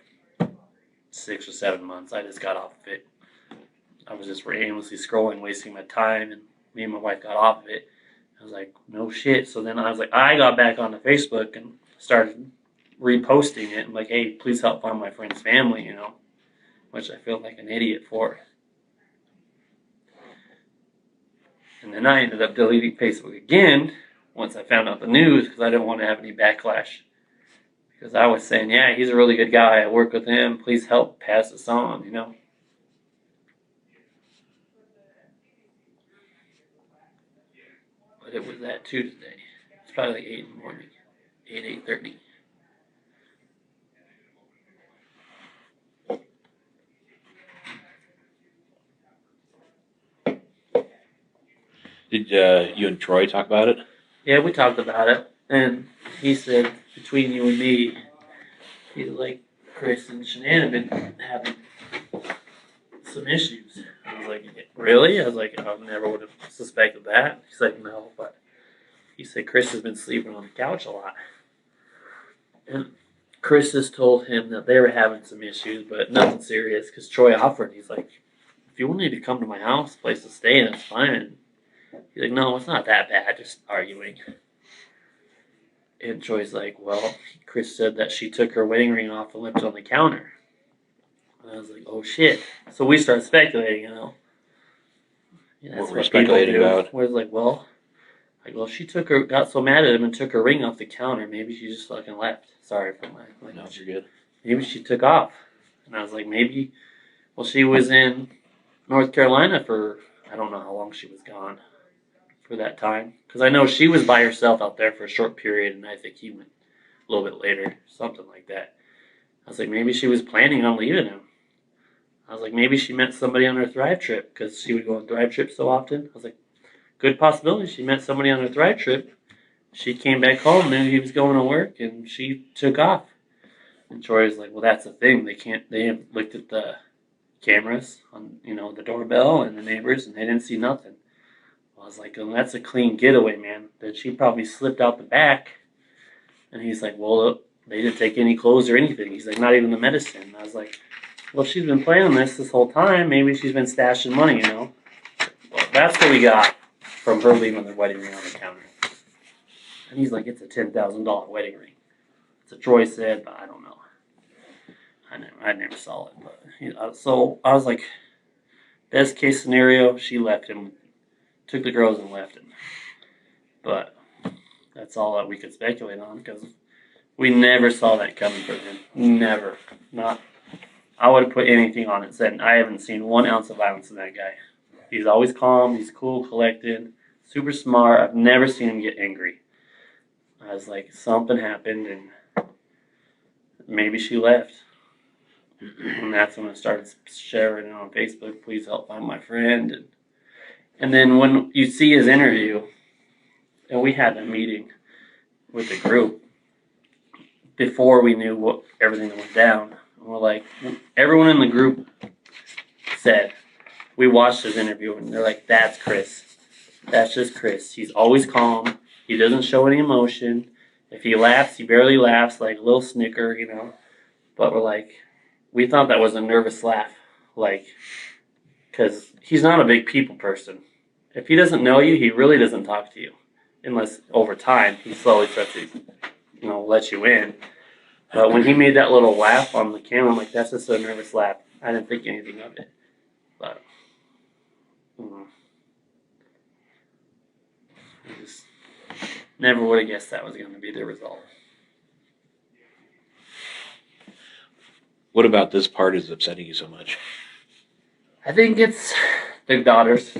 6 or 7 months. I just got off of it. I was just aimlessly scrolling, wasting my time, and me and my wife got off of it. I was like, no shit. So then I was like, I got back onto Facebook and started reposting it. I'm like, hey, please help find my friend's family, you know, which I feel like an idiot for. And then I ended up deleting Facebook again once I found out the news because I didn't want to have any backlash. Because I was saying, yeah, he's a really good guy. I work with him. Please help pass this on, you know. But it was that Tuesday. It's probably like 8 in the morning. 8:30.
Did you and Troy talk about it?
Yeah, we talked about it. And he said, between you and me, he's like, Chris and Shanann have been having some issues. I was like, really? I was like, I never would have suspected that. He's like, no, but he said Chris has been sleeping on the couch a lot. And Chris has told him that they were having some issues, but nothing serious, because Troy offered. He's like, if you want me to come to my house, place to stay, that's fine. He's like, no, it's not that bad, just arguing. And Troy's like, well, Chris said that she took her wedding ring off and left it on the counter. And I was like, oh shit. So we start speculating, you know. Yeah,
What we're speculating about.
We're like, well, she got so mad at him and took her ring off the counter. Maybe she just fucking left. Sorry for my language.
No, you're good.
Maybe she took off. And I was like, maybe, well, she was in North Carolina for, I don't know how long she was gone for that time. Because I know she was by herself out there for a short period, and I think he went a little bit later, something like that. I was like, maybe she was planning on leaving him. I was like, maybe she met somebody on her Thrive trip, because she would go on Thrive trips so often. I was like, good possibility she met somebody on her Thrive trip. She came back home, knew he was going to work, and she took off. And Troy was like, well, that's the thing. They have looked at the cameras on, you know, the doorbell and the neighbors, and they didn't see nothing. I was like, well, that's a clean getaway, man. Then she probably slipped out the back. And he's like, well, they didn't take any clothes or anything. He's like, not even the medicine. And I was like, well, she's been planning this whole time. Maybe she's been stashing money, you know. Well, that's what we got from her leaving the wedding ring on the counter. And he's like, it's a $10,000 wedding ring. So Troy said, but I don't know. I never saw it. But you know, so I was like, best case scenario, she left him, took the girls and left him. But that's all that we could speculate on, because we never saw that coming from him. Never. Not I would have put anything on it. Said I haven't seen 1 ounce of violence in that guy. He's always calm. He's cool, collected, super smart. I've never seen him get angry. I was like, something happened, and maybe she left. And that's when I started sharing it on Facebook. Please help find my friend. And then when you see his interview, and we had a meeting with the group before we knew what everything that went down. And we're like, everyone in the group said, we watched his interview, and they're like, that's Chris. That's just Chris. He's always calm. He doesn't show any emotion. If he laughs, he barely laughs, like a little snicker, you know. But we're like, we thought that was a nervous laugh, like, because he's not a big people person. If he doesn't know you, he really doesn't talk to you, unless over time he slowly starts to, you know, let you in. But when he made that little laugh on the camera, I'm like, that's just a nervous laugh. I didn't think anything of it, but I just never would have guessed that was going to be the result.
What about this part is upsetting you so much?
I think it's the daughters.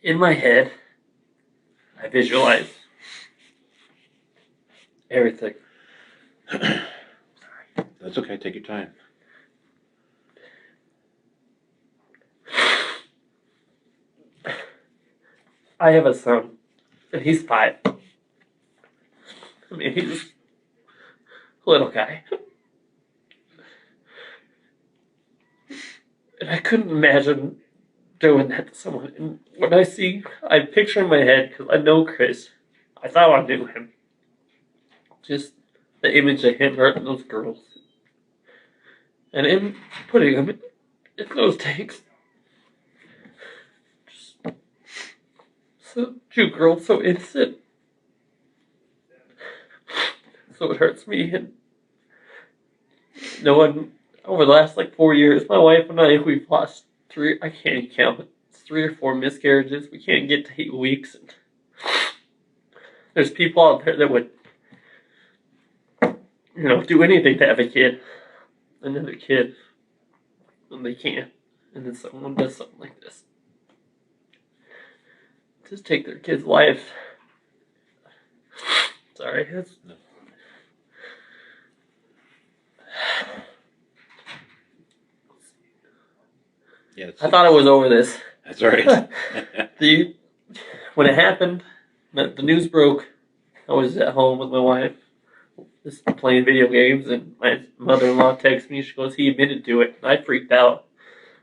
In my head, I visualize everything.
That's okay. Take your time.
I have a son, and he's 5. I mean, he's a little guy. And I couldn't imagine doing that to someone. And when I picture in my head, because I know Chris. I thought I knew him. Just the image of him hurting those girls. And him putting them in those tanks. Just so 2 girls, so innocent. So it hurts me. And no one, over the last 4 years, my wife and I, we've lost 3, I can't even count it. It's 3 or 4 miscarriages. We can't get to 8 weeks. And there's people out there that would, you know, do anything to have a kid, another kid, and they can't. And then someone does something like this. Just take their kid's life. Sorry.
Yeah,
I thought I was over this.
That's all right.
When it happened, the news broke, I was at home with my wife, just playing video games, and my mother-in-law texted me. She goes, he admitted to it. And I freaked out.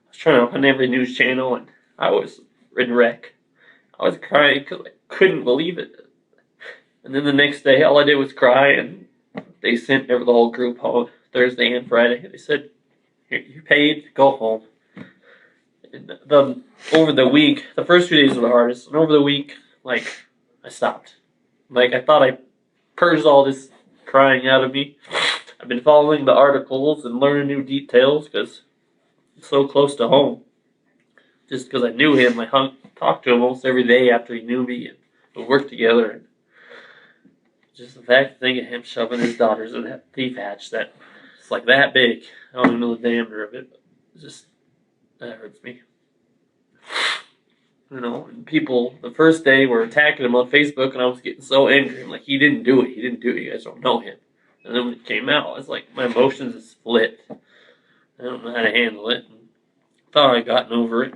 I was trying to find every news channel, and I was in wreck. I was crying because I couldn't believe it. And then the next day, all I did was cry, and they sent the whole group home Thursday and Friday. They said, "You're paid, go home." And over the week, the first 2 days were the hardest, and over the week, I stopped. I thought I purged all this crying out of me. I've been following the articles and learning new details because it's so close to home. Just because I knew him, I talked to him almost every day after he knew me, and we worked together. And just the fact, think of him shoving his daughters in that thief hatch that it's that big. I don't even know the diameter of it, but that hurts me. You know, and people, the first day, were attacking him on Facebook, and I was getting so angry. I'm like, he didn't do it. He didn't do it. You guys don't know him. And then when it came out, I was like, my emotions is split. I don't know how to handle it. And thought I'd gotten over it.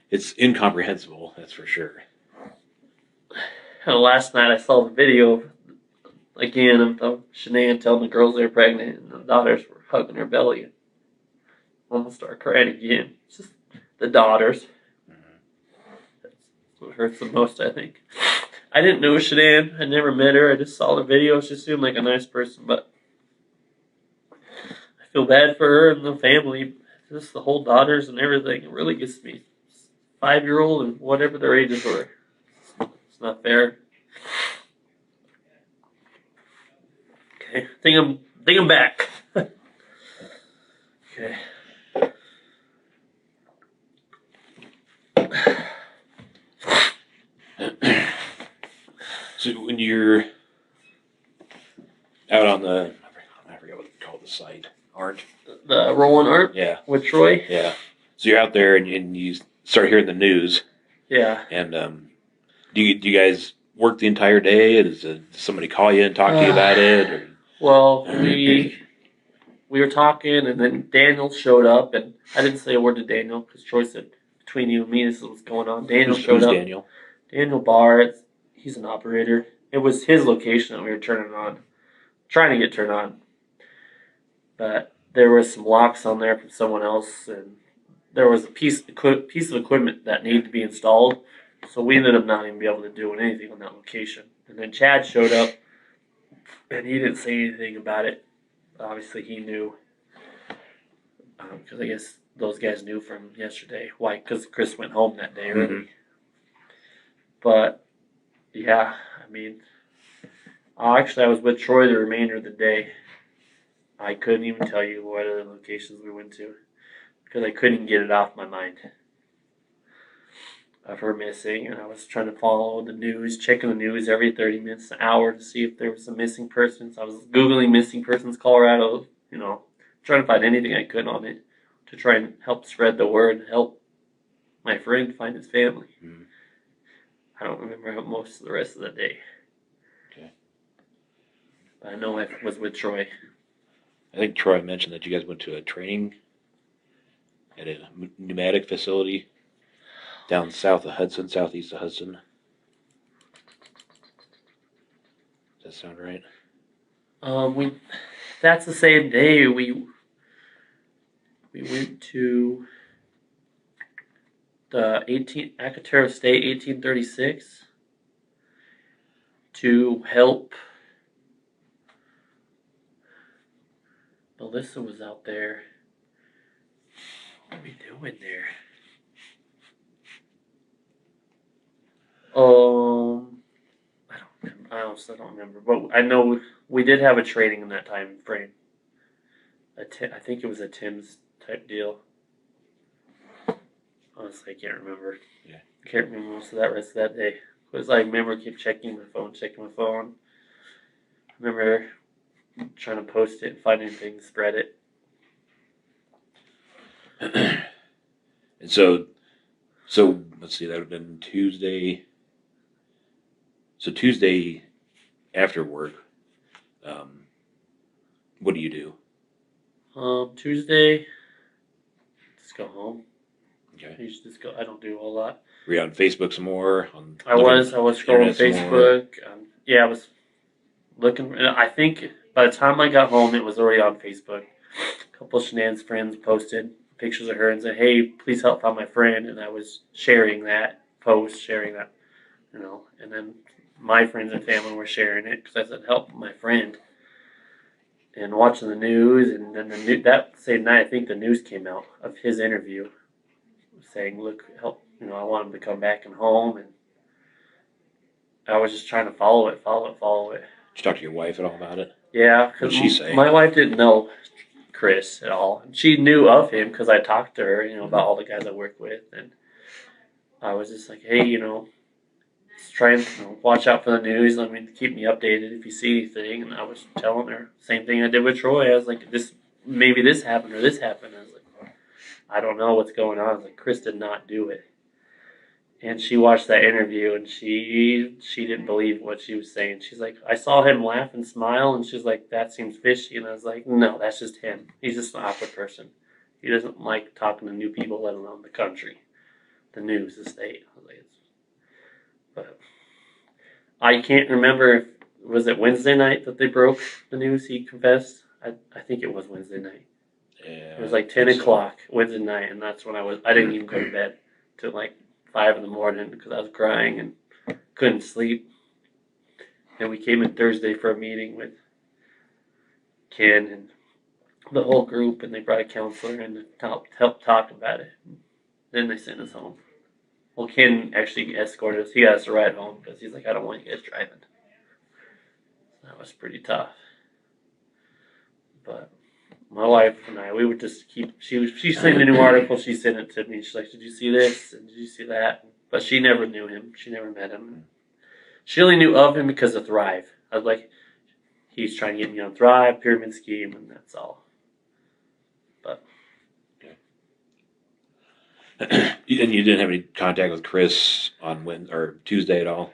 It's incomprehensible, that's for sure.
Last night I saw the video again of Shanann telling the girls they're pregnant, and the daughters were hugging her belly. And almost started crying again. It's just the daughters. That's what hurts the most, I think. I didn't know Shanann. I never met her. I just saw the video. She seemed like a nice person, but I feel bad for her and the family. Just the whole daughters and everything. It really gets me. 5-year-old and whatever their ages were. It's not fair. Okay, think I'm back. Okay.
So when you're out on I forget what they call the site. Aren't?
The rolling art
Yeah.
with Troy.
Yeah. So you're out there and you start hearing the news.
Yeah.
And do you guys work the entire day? Does somebody call you and talk to you about it? Or?
Well, we were talking, and then Daniel showed up, and I didn't say a word to Daniel because Troy said, "Between you and me, this is what's going on." Daniel showed
Who's
up.
Daniel?
Daniel Barr. He's an operator. It was his location that we were trying to get turned on, but there was some locks on there from someone else, and there was a piece of equipment that needed to be installed. So we ended up not even be able to do anything on that location. And then Chad showed up, and he didn't say anything about it. Obviously, he knew, because I guess those guys knew from yesterday. Why? Because Chris went home that day early.
Mm-hmm.
But yeah, I mean, actually, I was with Troy the remainder of the day. I couldn't even tell you what other locations we went to because I couldn't get it off my mind of her missing, and I was trying to follow the news, checking the news every 30 minutes, an hour to see if there was some missing persons. I was Googling missing persons Colorado, trying to find anything I could on it to try and help spread the word and help my friend find his family.
Mm-hmm.
I don't remember most of the rest of the day.
Okay.
But I know I was with Troy.
I think Troy mentioned that you guys went to a training at a pneumatic facility down south of Hudson, southeast of Hudson. Does that sound right?
That's the same day we went to the Acatero State 1836 to help. Melissa was out there. What are we doing there? I honestly don't remember, but I know we did have a training in that time frame. I think it was a Tim's type deal. Honestly, I can't remember.
Yeah.
I can't remember most of that rest of that day. It was like, I remember keep checking my phone. I remember trying to post it, find anything, spread it.
And so let's see, that would have been Tuesday. So Tuesday after work, what do you do?
Tuesday, just go home.
Okay.
I usually just go. I don't do a whole lot.
Were you on Facebook some more?
I was scrolling
internet some
Facebook. Yeah, I was looking. I think by the time I got home, it was already on Facebook. A couple of Shenan's friends posted pictures of her and said, "Hey, please help find my friend." And I was sharing that post, and then my friends and family were sharing it because I said, "Help my friend." And watching the news, and then that same night, I think the news came out of his interview, saying, "Look, help! I want him to come back and home." And I was just trying to follow it.
Did you talk to your wife at all about it?
Yeah,
What
because
did she say?
my wife didn't know Chris at all. She knew of him because I talked to her, about all the guys I work with, and I was just like, "Hey, just try and watch out for the news. Keep me updated if you see anything." And I was telling her same thing I did with Troy. I was like, maybe this happened or this happened." I was like, "I don't know what's going on." I was like, "Chris did not do it." And she watched that interview, and she didn't believe what she was saying. She's like, "I saw him laugh and smile," and she's like, "That seems fishy." And I was like, "No, that's just him. He's just an awkward person. He doesn't like talking to new people, let alone the country, the news, the state." I was like, but I can't remember. Was it Wednesday night that they broke the news? He confessed. I think it was Wednesday night.
Yeah,
It was like 10 o'clock Wednesday night, and that's when I didn't even go to bed till like 5 in the morning because I was crying and couldn't sleep. And we came in Thursday for a meeting with Ken and the whole group, and they brought a counselor in to help talk about it. Then they sent us home. Well, Ken actually escorted us. He got us to ride home because he's like, "I don't want you guys driving." That was pretty tough. But my wife and I, we would just keep. She sent a new article. She sent it to me. She's like, "Did you see this? And did you see that?" But she never knew him. She never met him. She only knew of him because of Thrive. I was like, he's trying to get me on Thrive, pyramid scheme, and that's all. But
And you didn't have any contact with Chris on Tuesday at all?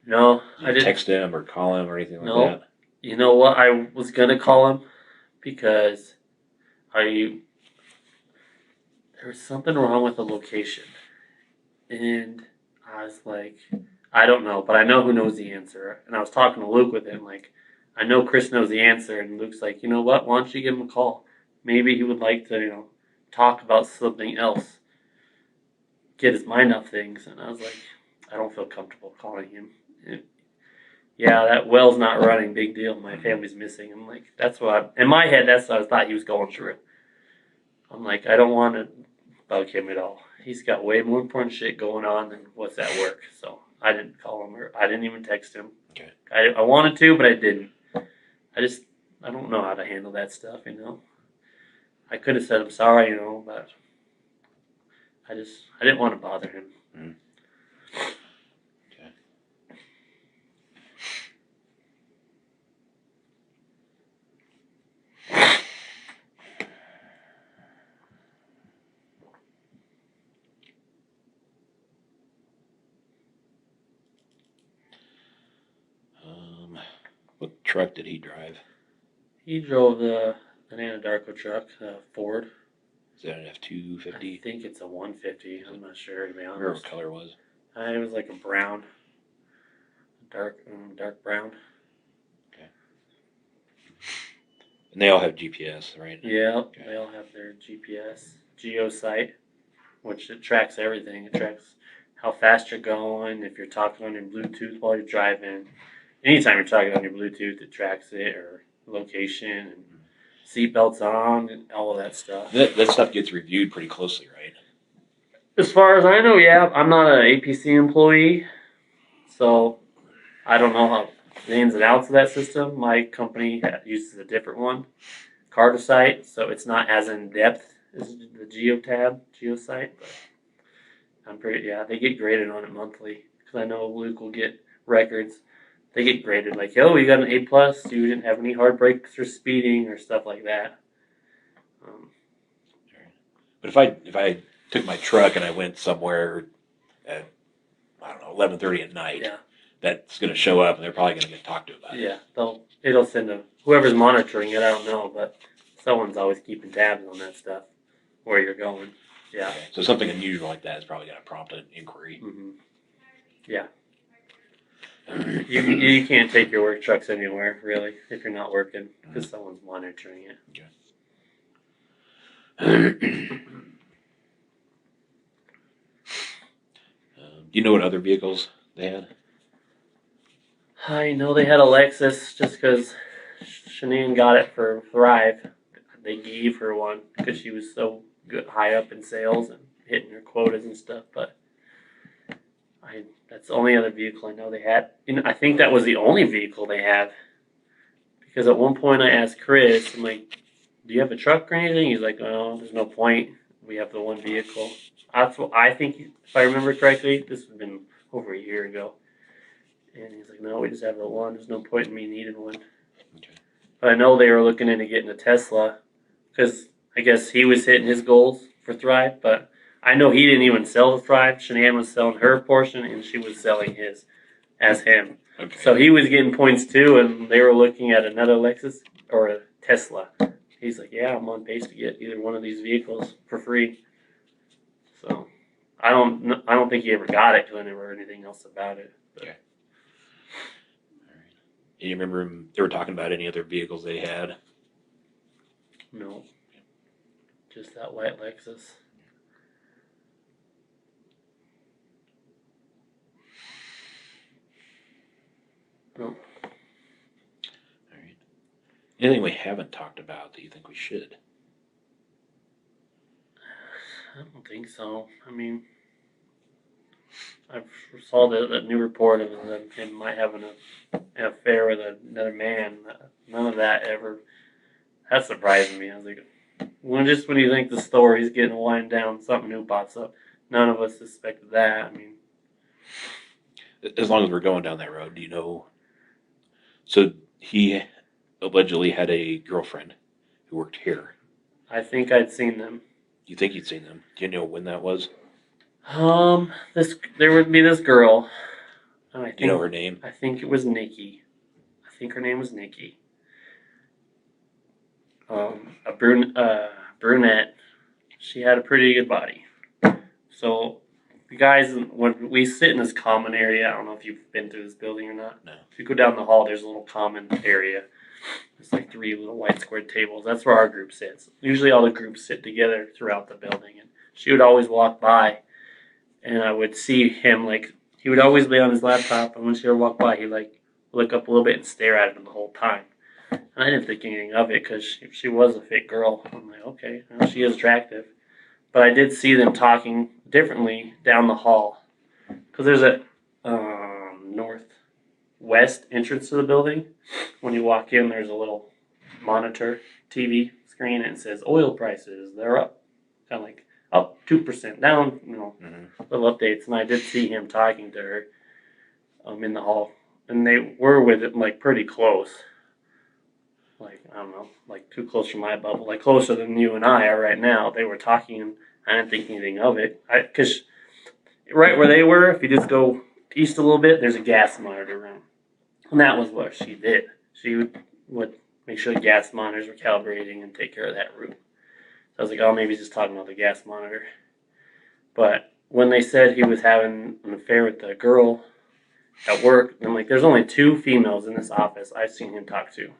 no,
Did
I
you
didn't.
text him or call him or anything like
No.
that?
You know what? I was gonna call him because there was something wrong with the location, and I was like, I don't know, but I know who knows the answer. And I was talking to Luke with him, like, I know Chris knows the answer, and Luke's like, you know what? Why don't you give him a call? Maybe he would like to, talk about something else, get his mind off things. And I was like, I don't feel comfortable calling him. Yeah, that well's not running. Big deal. My family's missing. I'm like, in my head, that's what I thought he was going through. I'm like, I don't want to bug him at all. He's got way more important shit going on than what's at work. So I didn't call him, or I didn't even text him.
Okay.
I wanted to, but I didn't. I don't know how to handle that stuff, I could have said I'm sorry, but I didn't want to bother him.
Mm. Okay. What truck did he drive?
He drove an Anadarko truck, Ford.
Is that an F-250?
I think it's a 150. I'm not sure, to be
I remember
honest.
what color it was.
It was like a brown, dark brown.
Okay. And they all have GPS, right?
Yeah,
Okay.
They all have their GPS, GeoSite, which it tracks everything. It tracks how fast you're going, if you're talking on your Bluetooth while you're driving. Anytime you're talking on your Bluetooth, it tracks it, or location, and seatbelts on, and all of that stuff.
That stuff gets reviewed pretty closely, right?
As far as I know, yeah. I'm not an APC employee, so I don't know how the ins and outs of that system. My company uses a different one, Cardisite, so it's not as in depth as the GeoSite. But they get graded on it monthly, because I know Luke will get records. They get graded like, oh, you got an A+, you didn't have any hard breaks or speeding or stuff like that.
But if I took my truck and I went somewhere at, I don't know, 11:30 at night,
Yeah.
that's going to show up and they're probably going to get talked to about it.
Yeah, it'll send whoever's monitoring it. I don't know, but someone's always keeping tabs on that stuff, where you're going. Yeah.
Okay. So something unusual like that is probably going to prompt an inquiry.
Mm-hmm. Yeah. You can't take your work trucks anywhere, really, if you're not working, because someone's monitoring it.
Okay. Do you know what other vehicles they had?
I know they had a Lexus just because Shanann got it for Thrive. They gave her one because she was so good, high up in sales and hitting her quotas and stuff. But that's the only other vehicle I know they had. And I think that was the only vehicle they have. Because at one point I asked Chris, I'm like, do you have a truck or anything? He's like, oh, there's no point. We have the one vehicle. That's what I think, if I remember correctly. This would have been over a year ago. And he's like, no, we just have the one. There's no point in me needing one.
Okay.
But I know they were looking into getting a Tesla, because I guess he was hitting his goals for Thrive. But I know he didn't even sell the Thrive. Shanann was selling her portion, and she was selling his as him.
Okay.
So he was getting points too, and they were looking at another Lexus or a Tesla. He's like, yeah, I'm on pace to get either one of these vehicles for free. So I don't think he ever got it, because I never heard anything else about it. But.
Okay. Do you remember they were talking about any other vehicles they had?
No. Just that white Lexus. No.
All right. Anything we haven't talked about that you think we should?
I don't think so. I mean, I saw that new report of him might have an affair with another man. None of that ever. That surprised me. I was like, when you think the story's getting wind down, something new pops up. None of us suspected that. I mean,
As long as we're going down that road, do you know? So he allegedly had a girlfriend who worked here.
I think I'd seen them.
You think you'd seen them? Do you know when that was?
This there would be this girl, and
Do you know her name?
I think it was Nikki. I think her name was Nikki. A brunette. She had a pretty good body. So the guys, when we sit in this common area, I don't know if you've been through this building or not.
No.
If you go down the hall, there's a little common area. It's like 3 little white squared tables. That's where our group sits. Usually all the groups sit together throughout the building. And she would always walk by, and I would see him, like, he would always be on his laptop, and when she would walk by, he'd like look up a little bit and stare at him the whole time. And I didn't think anything of it because she was a fit girl. I'm like, okay, well, she is attractive. But I did see them talking differently down the hall because there's a northwest entrance to the building. When you walk in, there's a little monitor TV screen, and it says oil prices. They're up, kind of like up 2%, down, little updates. And I did see him talking to her in the hall, and they were with it like pretty close. Like, I don't know, like too close for my bubble, like closer than you and I are right now. They were talking, and I didn't think anything of it. Because right where they were, if you just go east a little bit, there's a gas monitor room. And that was what she did. She would make sure the gas monitors were calibrating and take care of that room. So I was like, oh, maybe he's just talking about the gas monitor. But when they said he was having an affair with the girl at work, I'm like, there's only 2 females in this office I've seen him talk to.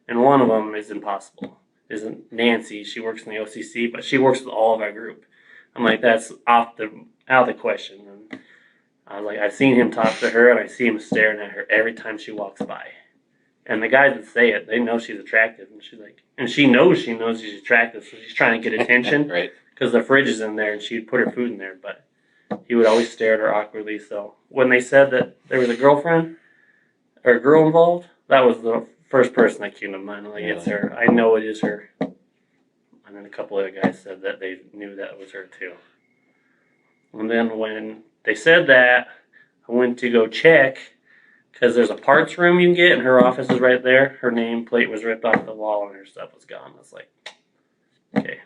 And one of them is impossible. Isn't Nancy? She works in the OCC, but she works with all of our group. I'm like, that's out of the question. And I was like, I've seen him talk to her, and I see him staring at her every time she walks by. And the guys that say it, they know she's attractive, and she's like, and she knows she's attractive, so she's trying to get attention,
Right.
Because the fridge is in there, and she'd put her food in there, but he would always stare at her awkwardly. So when they said that there was a girlfriend or a girl involved, that was the first person that came to mind. Like, it's her. I know it is her. And then a couple other guys said that they knew that it was her too. And then when they said that, I went to go check because there's a parts room you can get, and her office is right there. Her nameplate was ripped off the wall, and her stuff was gone. I was like, okay,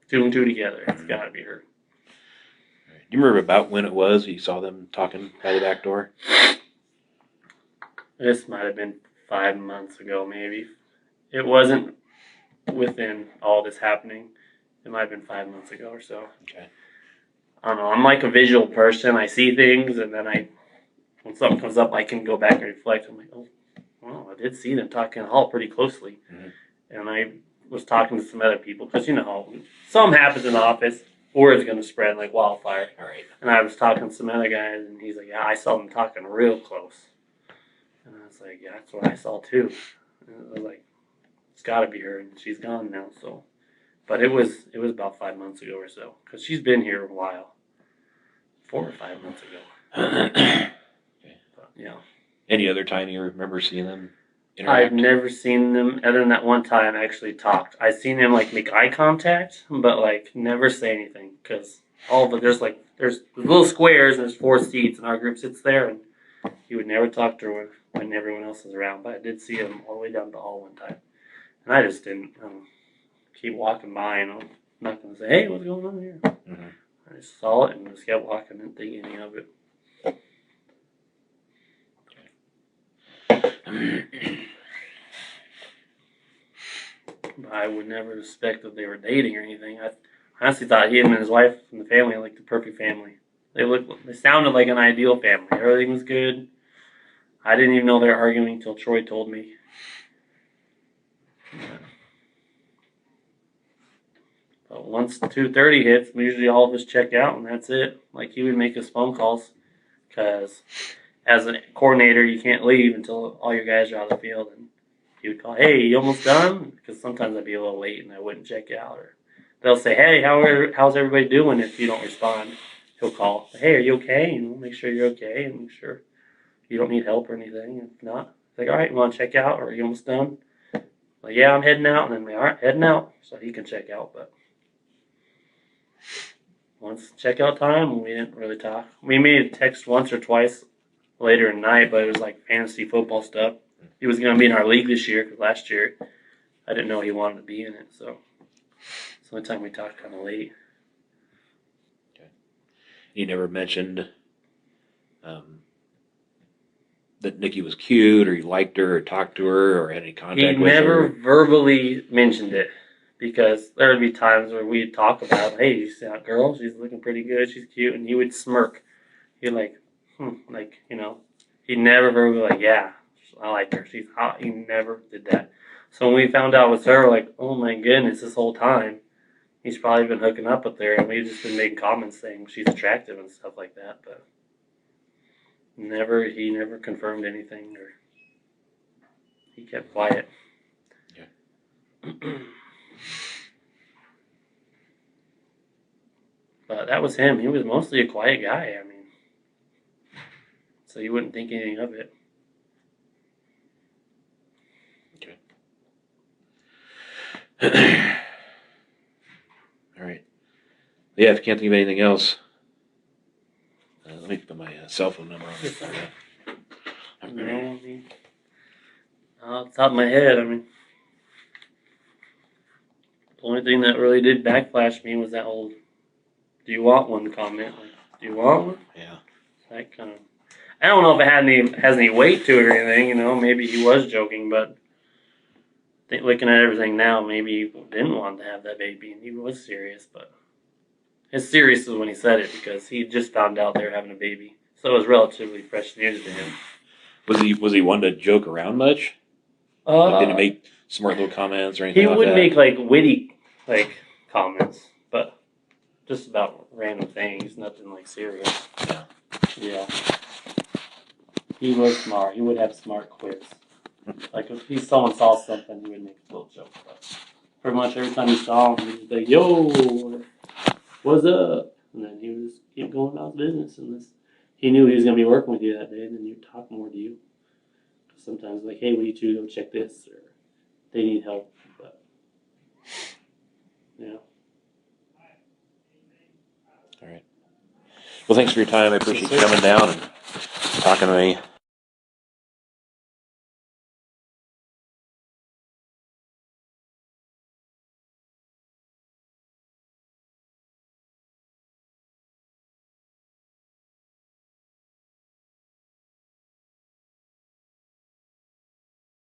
2 and 2 together. It's got to be her.
Do you remember about when it was you saw them talking by the back door?
This might have been 5 months ago, maybe. It wasn't within all this happening. It might have been 5 months ago or so.
Okay.
I don't know. I'm like a visual person. I see things, and then when something comes up, I can go back and reflect. I'm like, oh, well, I did see them talking in the hall pretty closely.
Mm-hmm.
And I was talking to some other people because, you know, something happens in the office, word's going to spread like wildfire.
All right.
And I was talking to some other guys, and he's like, yeah, I saw them talking real close. And I was like, yeah, that's what I saw too. And I was like, it's got to be her, and she's gone now. So, but it was about 5 months ago or so, because she's been here a while, 4 or 5 months ago.
Okay.
But, yeah.
Any other time you remember seeing them
I've
interact?
never seen them other than that one time I actually talked. I've seen them like make eye contact, but like never say anything because there's little squares and there's 4 seats and our group sits there, and he would never talk to her when everyone else is around. But I did see him all the way down the hall one time, and I just didn't keep walking by, and I'm not going to say, hey, what's going on here?
Mm-hmm.
I just saw it and just kept walking and thinking anything of it. But I would never suspect that they were dating or anything. I honestly thought him and his wife and the family like the perfect family. They sounded like an ideal family. Everything was good. I didn't even know they were arguing until Troy told me. But once 2:30 hits, usually all of us check out, and that's it. Like, he would make us phone calls because as a coordinator, you can't leave until all your guys are out of the field. And he would call, hey, you almost done? Because sometimes I'd be a little late and I wouldn't check out. Or they'll say, hey, how's everybody doing if you don't respond? He'll call, hey, are you okay? And we'll make sure you're okay and make sure you don't need help or anything. If not, it's like, all right, you want to check out? Or are you almost done? Like, yeah, I'm heading out. And then we all right, heading out. So he can check out. But once checkout time, we didn't really talk. We may text once or twice later in the night, but it was like fantasy football stuff. He was going to be in our league this year because last year I didn't know he wanted to be in it. So it's the only time we talked kind of late.
He never mentioned that Nikki was cute, or he liked her, or talked to her, or had any contact
He
with
never
her.
verbally mentioned it because there would be times where we'd talk about, hey, you see that girl? She's looking pretty good. She's cute. And he would smirk. He'd like, like, you know, he never verbally like, yeah, I like her. She's hot. He never did that. So when we found out it was her, like, oh my goodness, this whole time, he's probably been hooking up with her, and we've just been making comments saying she's attractive and stuff like that, but he never confirmed anything, or he kept quiet.
Yeah.
But that was him. He was mostly a quiet guy. I mean, so you wouldn't think anything of it.
Okay. All right. Yeah, if you can't think of anything else, let me put my cell phone number on it.
I mean, off the top of my head, I mean, the only thing that really did backflash me was that whole "Do you want one?" comment. Like, do you want one?
Yeah.
That kind of. I don't know if it has any weight to it or anything. You know, maybe he was joking, but looking at everything now, maybe he didn't want to have that baby, and he was serious. But his serious was when he said it because he just found out they were having a baby, so it was relatively fresh news to him.
Was he one to joke around much? Like, did he make smart little comments or anything
He
like
would
that?
make like witty comments, but just about random things, nothing like serious.
Yeah.
Yeah. He was smart. He would have smart quips. Like if someone saw something, he would make a little joke. But pretty much every time you saw him, he would be like, "Yo, what's up?" And then he would just keep going about his business. Unless he knew he was going to be working with you that day, and then you'd talk more to you. Sometimes like, "Hey, we need you to go check this," or they need help. But yeah.
All right. Well, thanks for your time. I appreciate you coming down and talking to me.